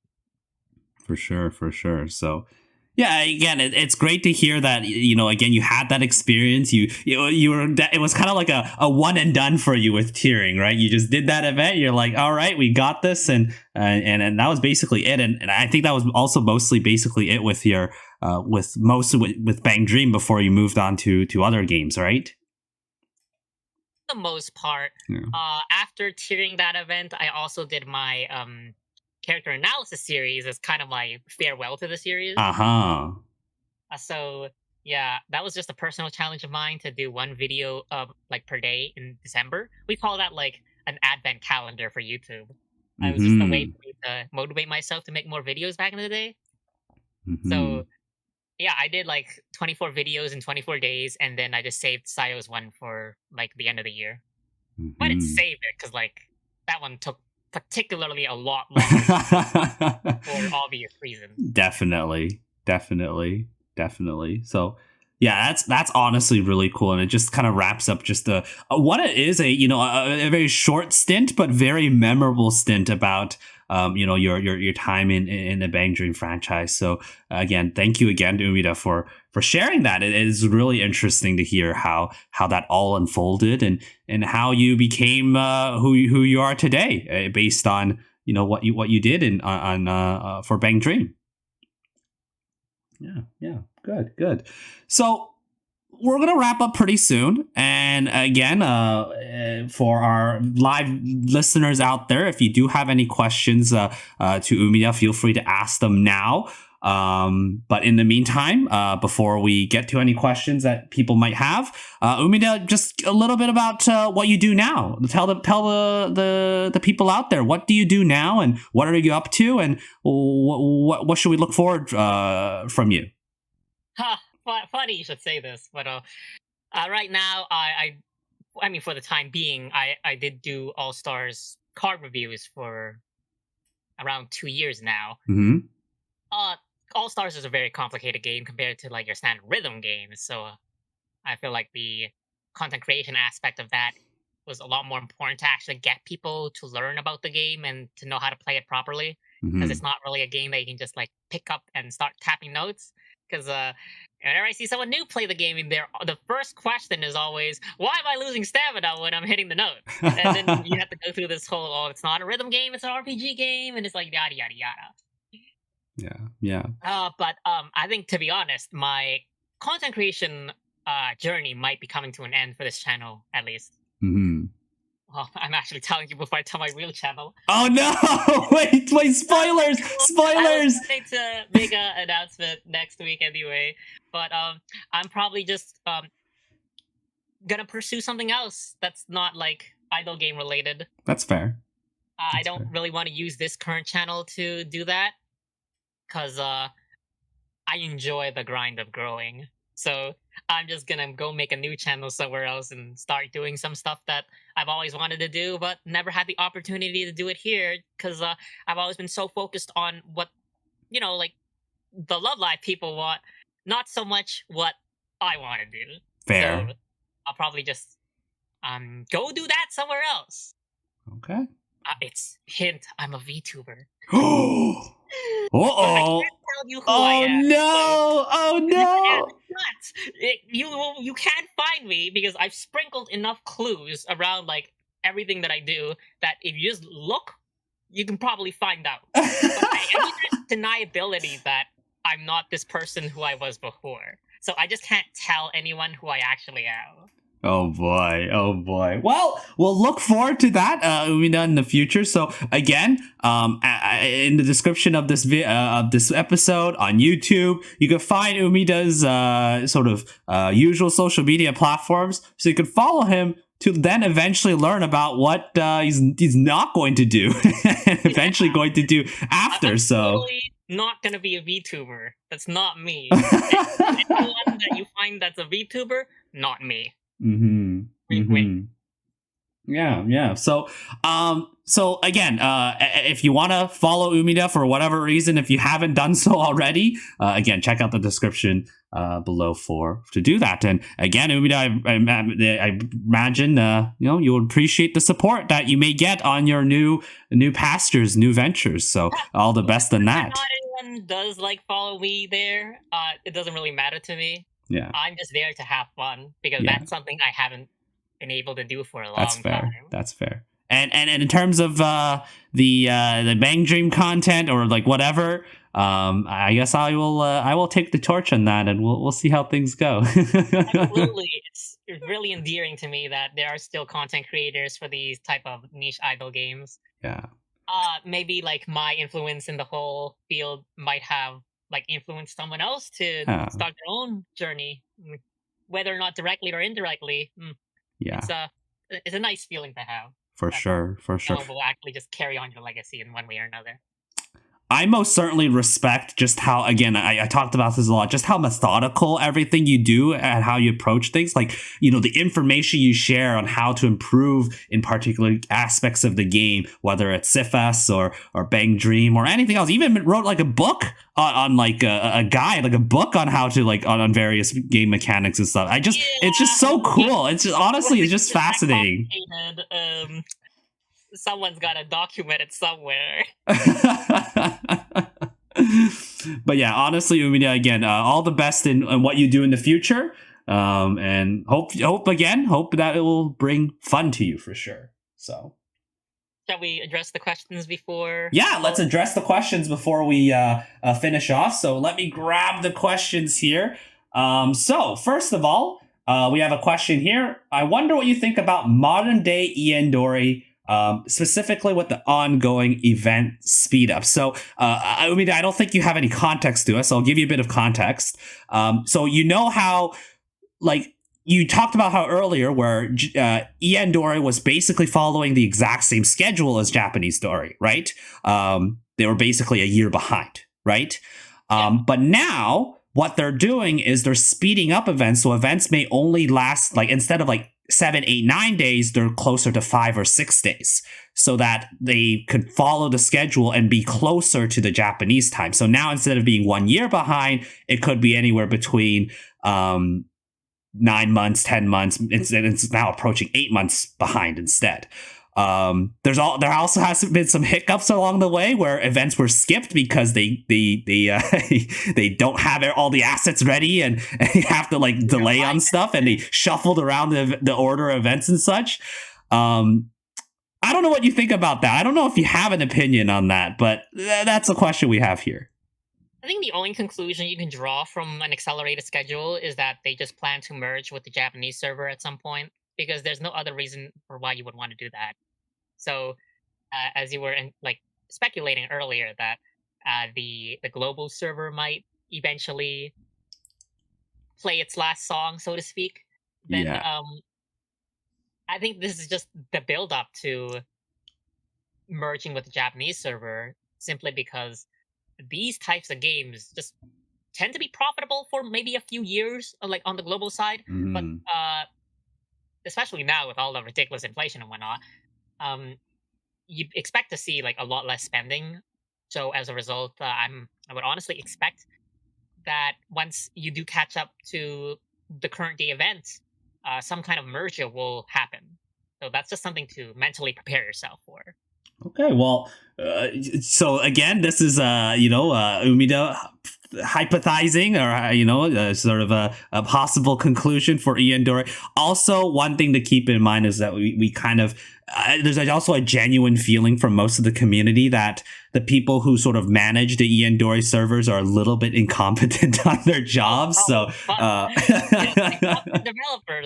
for sure, for sure. So, Yeah, again, it's great to hear that, again, you had that experience. You were, it was kind of like a one and done for you with tiering, right? You just did that event. You're like, all right, we got this. And that was basically it. And I think that was also mostly basically it with your, with Bang Dream before you moved on to other games, right? For the most part. Yeah. After tiering that event, I also did my character analysis series as kind of my farewell to the series. Uh-huh. So yeah, that was just a personal challenge of mine to do one video like per day in December. We call that like an advent calendar for YouTube. It was just a way for me to motivate myself to make more videos back in the day. So yeah, I did like 24 videos in 24 days, and then I just saved Sayo's one for like the end of the year. I didn't save it because like that one took particularly a lot longer for obvious reasons. Definitely. So yeah, that's honestly really cool, and it just kind of wraps up just what it is a very short stint but very memorable stint about your time in the Bang Dream franchise. So again, thank you again to Umida for sharing that. It is really interesting to hear how that all unfolded and how you became who you are today, based on what you did for Bang Dream. Yeah, good. So we're going to wrap up pretty soon. And again, for our live listeners out there, if you do have any questions to Umidah, feel free to ask them now. But in the meantime, before we get to any questions that people might have, Umidah, just a little bit about what you do now. Tell the people out there, what do you do now, and what are you up to, and what should we look forward from you? Funny you should say this, but right now I mean, for the time being, I did do All Stars card reviews for around 2 years now. All Stars is a very complicated game compared to like your standard rhythm games, so I feel like the content creation aspect of that was a lot more important to actually get people to learn about the game and to know how to play it properly, because it's not really a game that you can just like pick up and start tapping notes. Because whenever I see someone new play the game in there, the first question is always, why am I losing stamina when I'm hitting the note? And then you have to go through this whole, it's not a rhythm game, it's an RPG game, and it's like yada yada yada. Yeah. But I think, to be honest, my content creation journey might be coming to an end for this channel, at least. Well, I'm actually telling you before I tell my real channel. Oh no! Wait! Spoilers! I was planning to make an announcement next week anyway, but I'm probably just gonna pursue something else that's not like idle game related. That's fair. I don't really want to use this current channel to do that, because I enjoy the grind of growing. So I'm just gonna go make a new channel somewhere else and start doing some stuff that I've always wanted to do, but never had the opportunity to do it here, because I've always been so focused on what, like the Love Live people want, not so much what I want to do. Fair. So I'll probably just go do that somewhere else. Okay. It's hint, I'm a VTuber. Uh-oh. I can't tell you who I am. No! Oh no! You can't find me, because I've sprinkled enough clues around like everything that I do that if you just look, you can probably find out. But there's deniability that I'm not this person who I was before. So I just can't tell anyone who I actually am. Oh boy. Well, we'll look forward to that, Umidah, in the future. So again, in the description of this episode on YouTube, you can find Umidah's sort of usual social media platforms, so you can follow him to then eventually learn about what he's not going to do and eventually going to do after. I'm so totally not going to be a VTuber. That's not me. Anyone that you find that's a VTuber, not me. Wink. Yeah. So again, if you want to follow Umidah for whatever reason, if you haven't done so already, again, check out the description below to do that. And again, Umidah, I imagine you would appreciate the support that you may get on your new pastures, new ventures. So all the best in that. I'm not anyone does like follow me there, it doesn't really matter to me. Yeah. I'm just there to have fun because Yeah. that's something I haven't been able to do for a That's long fair. time. That's fair. And in terms of the Bang Dream content or like whatever, I guess I will take the torch on that, and we'll see how things go. Absolutely, it's really endearing to me that there are still content creators for these type of niche idol games. Yeah. Maybe like my influence in the whole field might have like influenced someone else to Yeah. start their own journey, whether or not directly or indirectly. Yeah. It's a nice feeling to have. For That sure. For sure. someone will actually just carry on your legacy in one way or another. I most certainly respect just how, again, I talked about this a lot, just how methodical everything you do and how you approach things. Like, you know, the information you share on how to improve in particular aspects of the game, whether it's Sifas or Bang Dream or anything else. Even wrote like a book on like a guide, like a book on how to like on various game mechanics and stuff. It's just so cool. It's just, honestly, it's just fascinating. Someone's got to document it somewhere. But yeah, honestly, Umidah, again, all the best in what you do in the future, and hope that it will bring fun to you for sure. So, shall we address the questions before? Yeah, let's address the questions before we finish off. So let me grab the questions here. So first of all, we have a question here. I wonder what you think about modern day Iandori. Specifically with the ongoing event speed up. So, I mean, I don't think you have any context to us, so I'll give you a bit of context. So you know how, like, you talked about how earlier where Iandori was basically following the exact same schedule as Japanese Dory, right? They were basically a year behind, right? But now what they're doing is they're speeding up events, so events may only last, like, instead of like 7, 8, 9 days, they're closer to 5 or 6 days so that they could follow the schedule and be closer to the Japanese time. So now instead of being 1 year behind, it could be anywhere between 9 months, 10 months. It's now approaching 8 months behind instead. There also has been some hiccups along the way where events were skipped because they they don't have all the assets ready and you have to like delay on stuff, and they shuffled around the order of events and such. I don't know what you think about that. I don't know if you have an opinion on that, but that's a question we have here. I think the only conclusion you can draw from an accelerated schedule is that they just plan to merge with the Japanese server at some point, because there's no other reason for why you would want to do that. So, as you were speculating earlier, that the global server might eventually play its last song, so to speak, then I think this is just the build up to merging with the Japanese server, simply because these types of games just tend to be profitable for maybe a few years, like on the global side, but especially now with all the ridiculous inflation and whatnot. You expect to see like a lot less spending. So as a result, I would honestly expect that once you do catch up to the current day events, some kind of merger will happen. So that's just something to mentally prepare yourself for. Okay, well, so again, this is Umidah hypothesizing, or sort of a possible conclusion for Iandori. Also, one thing to keep in mind is that we kind of there's also a genuine feeling from most of the community that the people who sort of manage the Iandori servers are a little bit incompetent on their jobs. Developers,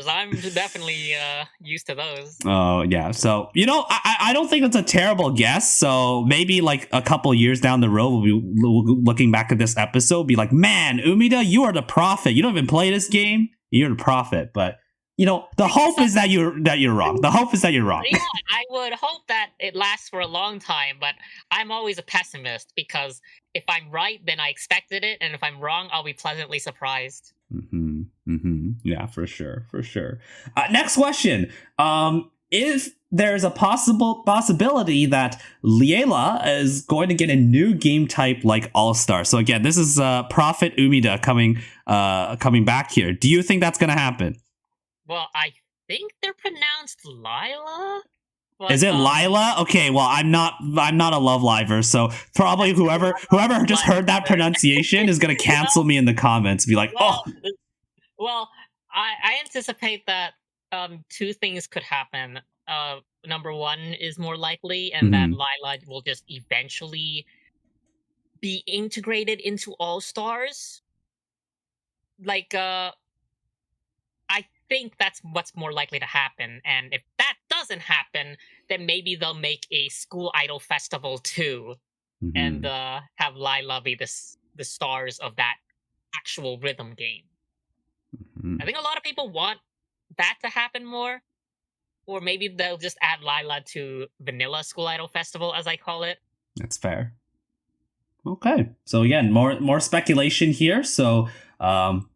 I'm definitely used to those. Oh yeah, so I don't think that's a terrible guess. So maybe like a couple years down the road, we'll be looking back at this episode, be like, man, Umidah, you are the prophet. You don't even play this game. You're the prophet, but. The hope is that you're wrong. The hope is that you're wrong. Yeah, I would hope that it lasts for a long time, but I'm always a pessimist, because if I'm right, then I expected it, and if I'm wrong, I'll be pleasantly surprised. Yeah, for sure. Next question. If there's a possibility that Liela is going to get a new game type like All-Star. So again, this is Prophet Umidah coming back here. Do you think that's going to happen? Well, I think they're pronounced Lila, But Is it Lila? Okay, well, I'm not a Love Liver, so probably whoever just heard that pronunciation is gonna cancel me in the comments, be like, oh. well, well, I anticipate that two things could happen. Number one is more likely, and that Mhm, Lila will just eventually be integrated into All Stars. Like, I think that's what's more likely to happen. And if that doesn't happen, then maybe they'll make a school idol festival too, and mhm. have Lila be the stars of that actual rhythm game. I Mhm. think a lot of people want that to happen more, or maybe they'll just add Lila to Vanilla School Idol Festival, as I call it. That's fair. Okay. So again, more speculation here. So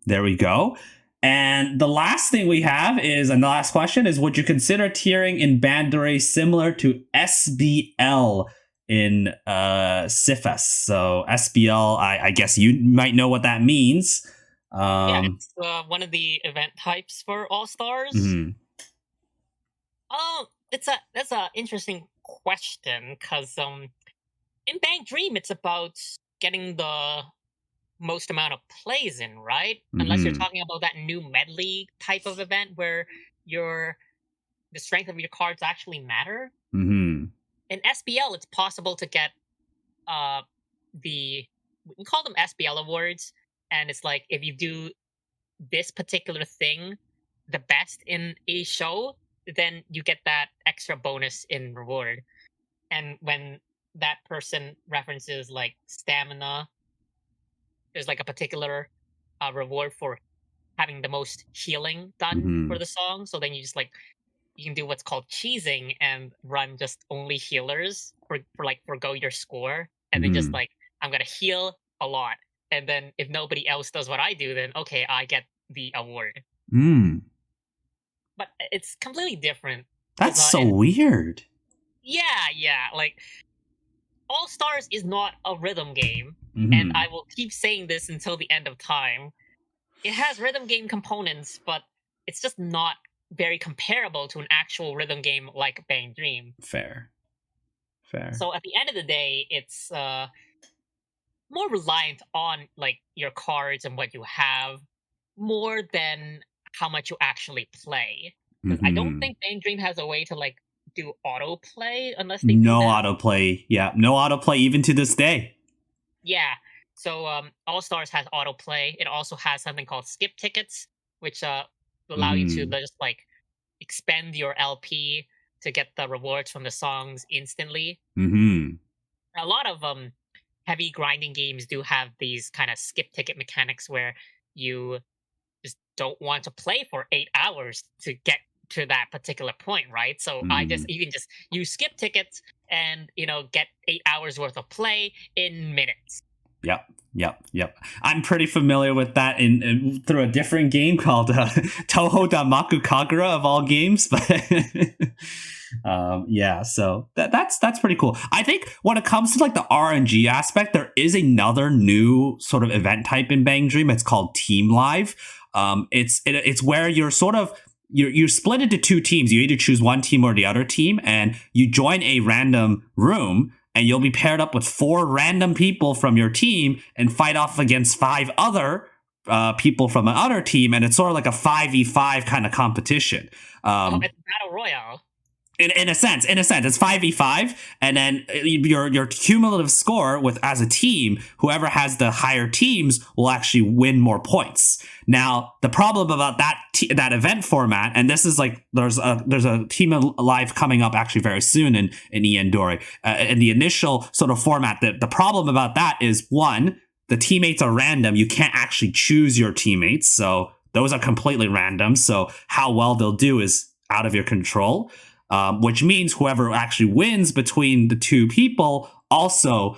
there we go. And the last thing we have is, and the last question is, would you consider tiering in Bandore similar to SBL in CIFAS? So SBL, I guess you might know what that means. Yeah, Um, it's one of the event types for All Stars. mhm, Oh, that's a interesting question because in Bank Dream it's about getting the most amount of plays in, right? Unless you're mhm, talking about that new medley type of event where your the strength of your cards actually matter. mhm, In SBL, it's possible to get uh the we call them SBL awards, and it's like if you do this particular thing the best in a show, then you get that extra bonus in reward. And when that person references like stamina, there's like a particular reward for having the most healing done for mhm, the song. So then you just like you can do what's called cheesing and run just only healers for like forgo your score, and then just mhm, like I'm gonna heal a lot, and then if nobody else does what I do, then okay, I get the award. mm. But it's completely different because That's so weird. yeah, like All Stars is not a rhythm game, and Mhm. I will keep saying this until the end of time. It has rhythm game components, but it's just not very comparable to an actual rhythm game like Bang Dream. Fair. Fair. So at the end of the day, it's more reliant on like your cards and what you have more than how much you actually play. Because I don't Mhm. think Bang Dream has a way to like do autoplay unless they do No that. autoplay. Yeah, no autoplay even to this day. Yeah. So All Stars has autoplay. It also has something called skip tickets, which allow you to Mhm. just like expend your LP to get the rewards from the songs instantly. Mhm. A lot of heavy grinding games do have these kind of skip ticket mechanics where you just don't want to play for 8 hours to get to that particular point, right? So Mhm. you can just use skip tickets and get 8 hours worth of play in minutes. Yep. Yep. I'm pretty familiar with that in through a different game called Toho Damaku Kagura of all games, but yeah. So that's pretty cool. I think when it comes to like the RNG aspect, there is another new sort of event type in Bang Dream. It's called Team Live. It's where you're sort of you're split into two teams. You either choose one team or the other team, and you join a random room, and you'll be paired up with 4 random people from your team and fight off against 5 other people from another team, and it's sort of like a 5v5 kind of competition. Oh, Um, it's battle royale. in a sense, it's 5v5, and then your cumulative score with as a team, whoever has the higher teams will actually win more points. Now, the problem about that event format, and this is like there's a team live coming up actually very soon in Iandori. In the initial sort of format, the problem about that is one, the teammates are random. You can't actually choose your teammates, so those are completely random. So how well they'll do is out of your control. Which means whoever actually wins between the two people also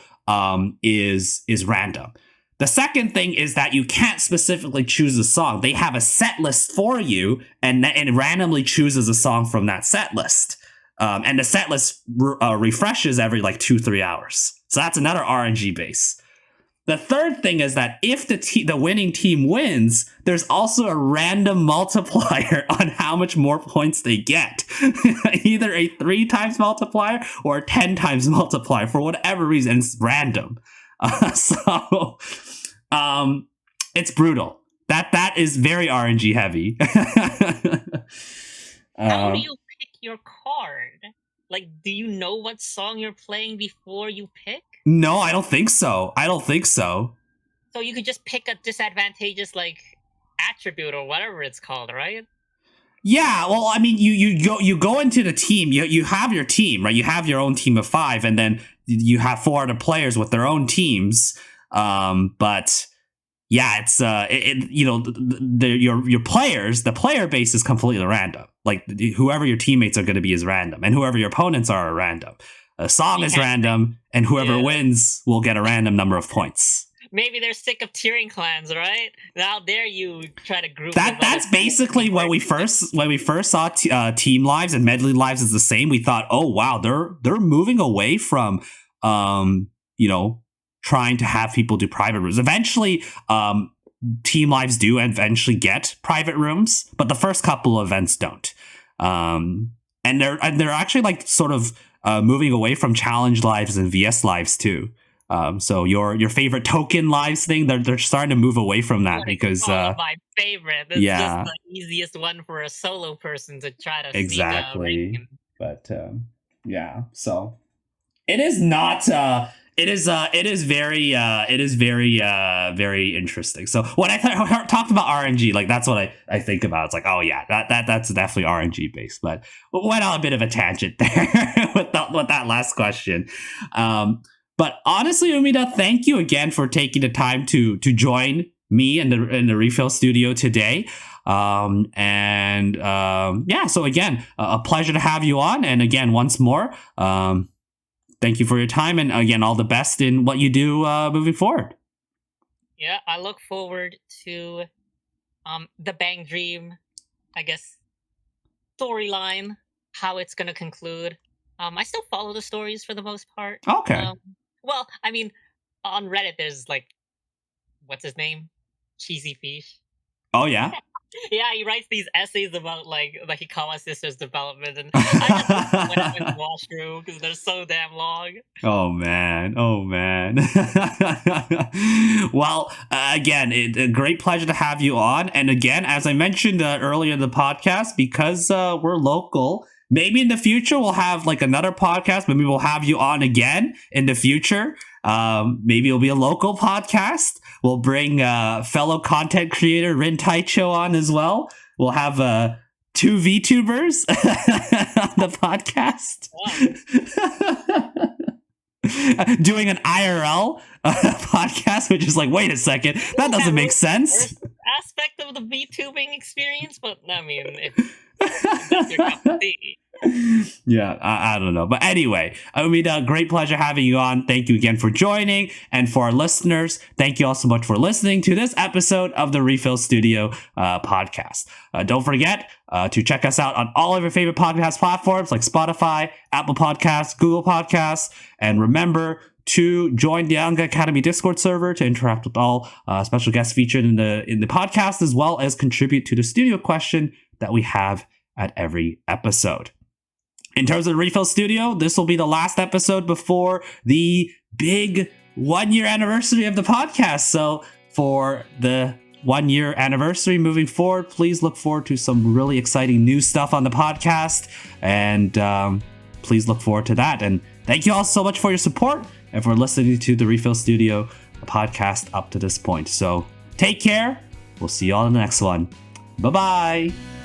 is random. The second thing is that you can't specifically choose a song. They have a set list for you, and randomly chooses a song from that set list. And the set list refreshes every like 2-3 hours. So that's another RNG base. the third thing is that if the winning team wins, there's also a random multiplier on how much more points they get. Either a 3 times multiplier or a 10 times multiplier for whatever reason. It's random. So it's brutal. That is very RNG heavy. How do you pick your card? Like, do you know what song you're playing before you pick? No, I don't think so. So you could just pick a disadvantageous, like, attribute or whatever it's called, right? Yeah, well, I mean, you go into the team. You have your team, right? You have your own team of 5, and then you have 4 other players with their own teams. But yeah, it's your players. The player base is completely random. Like whoever your teammates are going to be is random, and whoever your opponents are random. A song is random, and whoever wins will get a random number of points. Maybe they're sick of tiering clans, right? How dare you try to group that's basically when we first saw team lives and medley lives is the same. We thought, oh wow, they're moving away from trying to have people do private rooms. Eventually, team lives do eventually get private rooms, but the first couple of events don't. And they're actually like sort of moving away from challenge lives and VS lives too. So your favorite token lives thing, they're starting to move away from that because my favorite. It's just the easiest one for a solo person to try to exactly. Sneak but yeah, so it is not. It is very interesting. So when I talked about RNG, like that's what I think about. It's like, oh yeah, that's definitely RNG based. But went on a bit of a tangent there with that last question. But honestly, Umidah, thank you again for taking the time to join me in the RePHIL studio today. So again, a pleasure to have you on. And again, once more, thank you for your time, and again, all the best in what you do moving forward. Yeah, I look forward to the Bang Dream, I guess, storyline, how it's going to conclude. I still follow the stories for the most part. Okay. Well, I mean, on Reddit, there's like, what's his name? Cheesy Fish. Oh, yeah? Yeah, he writes these essays about like the Hikawa sisters' development, and I just went up in the washroom because they're so damn long. Oh man! Well, again, a great pleasure to have you on, and again, as I mentioned earlier in the podcast, because we're local. Maybe in the future we'll have like another podcast. Maybe we'll have you on again in the future. Maybe it'll be a local podcast. We'll bring fellow content creator Rin Taicho on as well. We'll have 2 VTubers on the podcast. Wow. Doing an IRL podcast, which is like, wait a second, that doesn't make sense. Aspect of the VTubing experience, but I mean, if that's your cup of tea. Yeah, I don't know. But anyway, Umidah, great pleasure having you on. Thank you again for joining. And for our listeners, thank you all so much for listening to this episode of the RePHIL Studio podcast. Don't forget to check us out on all of your favorite podcast platforms like Spotify, Apple Podcasts, Google Podcasts. And remember to join the UNGA Academy Discord server to interact with all special guests featured in the podcast, as well as contribute to the studio question that we have at every episode. In terms of the RePHIL Studio, this will be the last episode before the big 1-year anniversary of the podcast. So for the 1-year anniversary moving forward, please look forward to some really exciting new stuff on the podcast. And please look forward to that. And thank you all so much for your support and for listening to the RePHIL Studio podcast up to this point. So take care. We'll see you all in the next one. Bye-bye.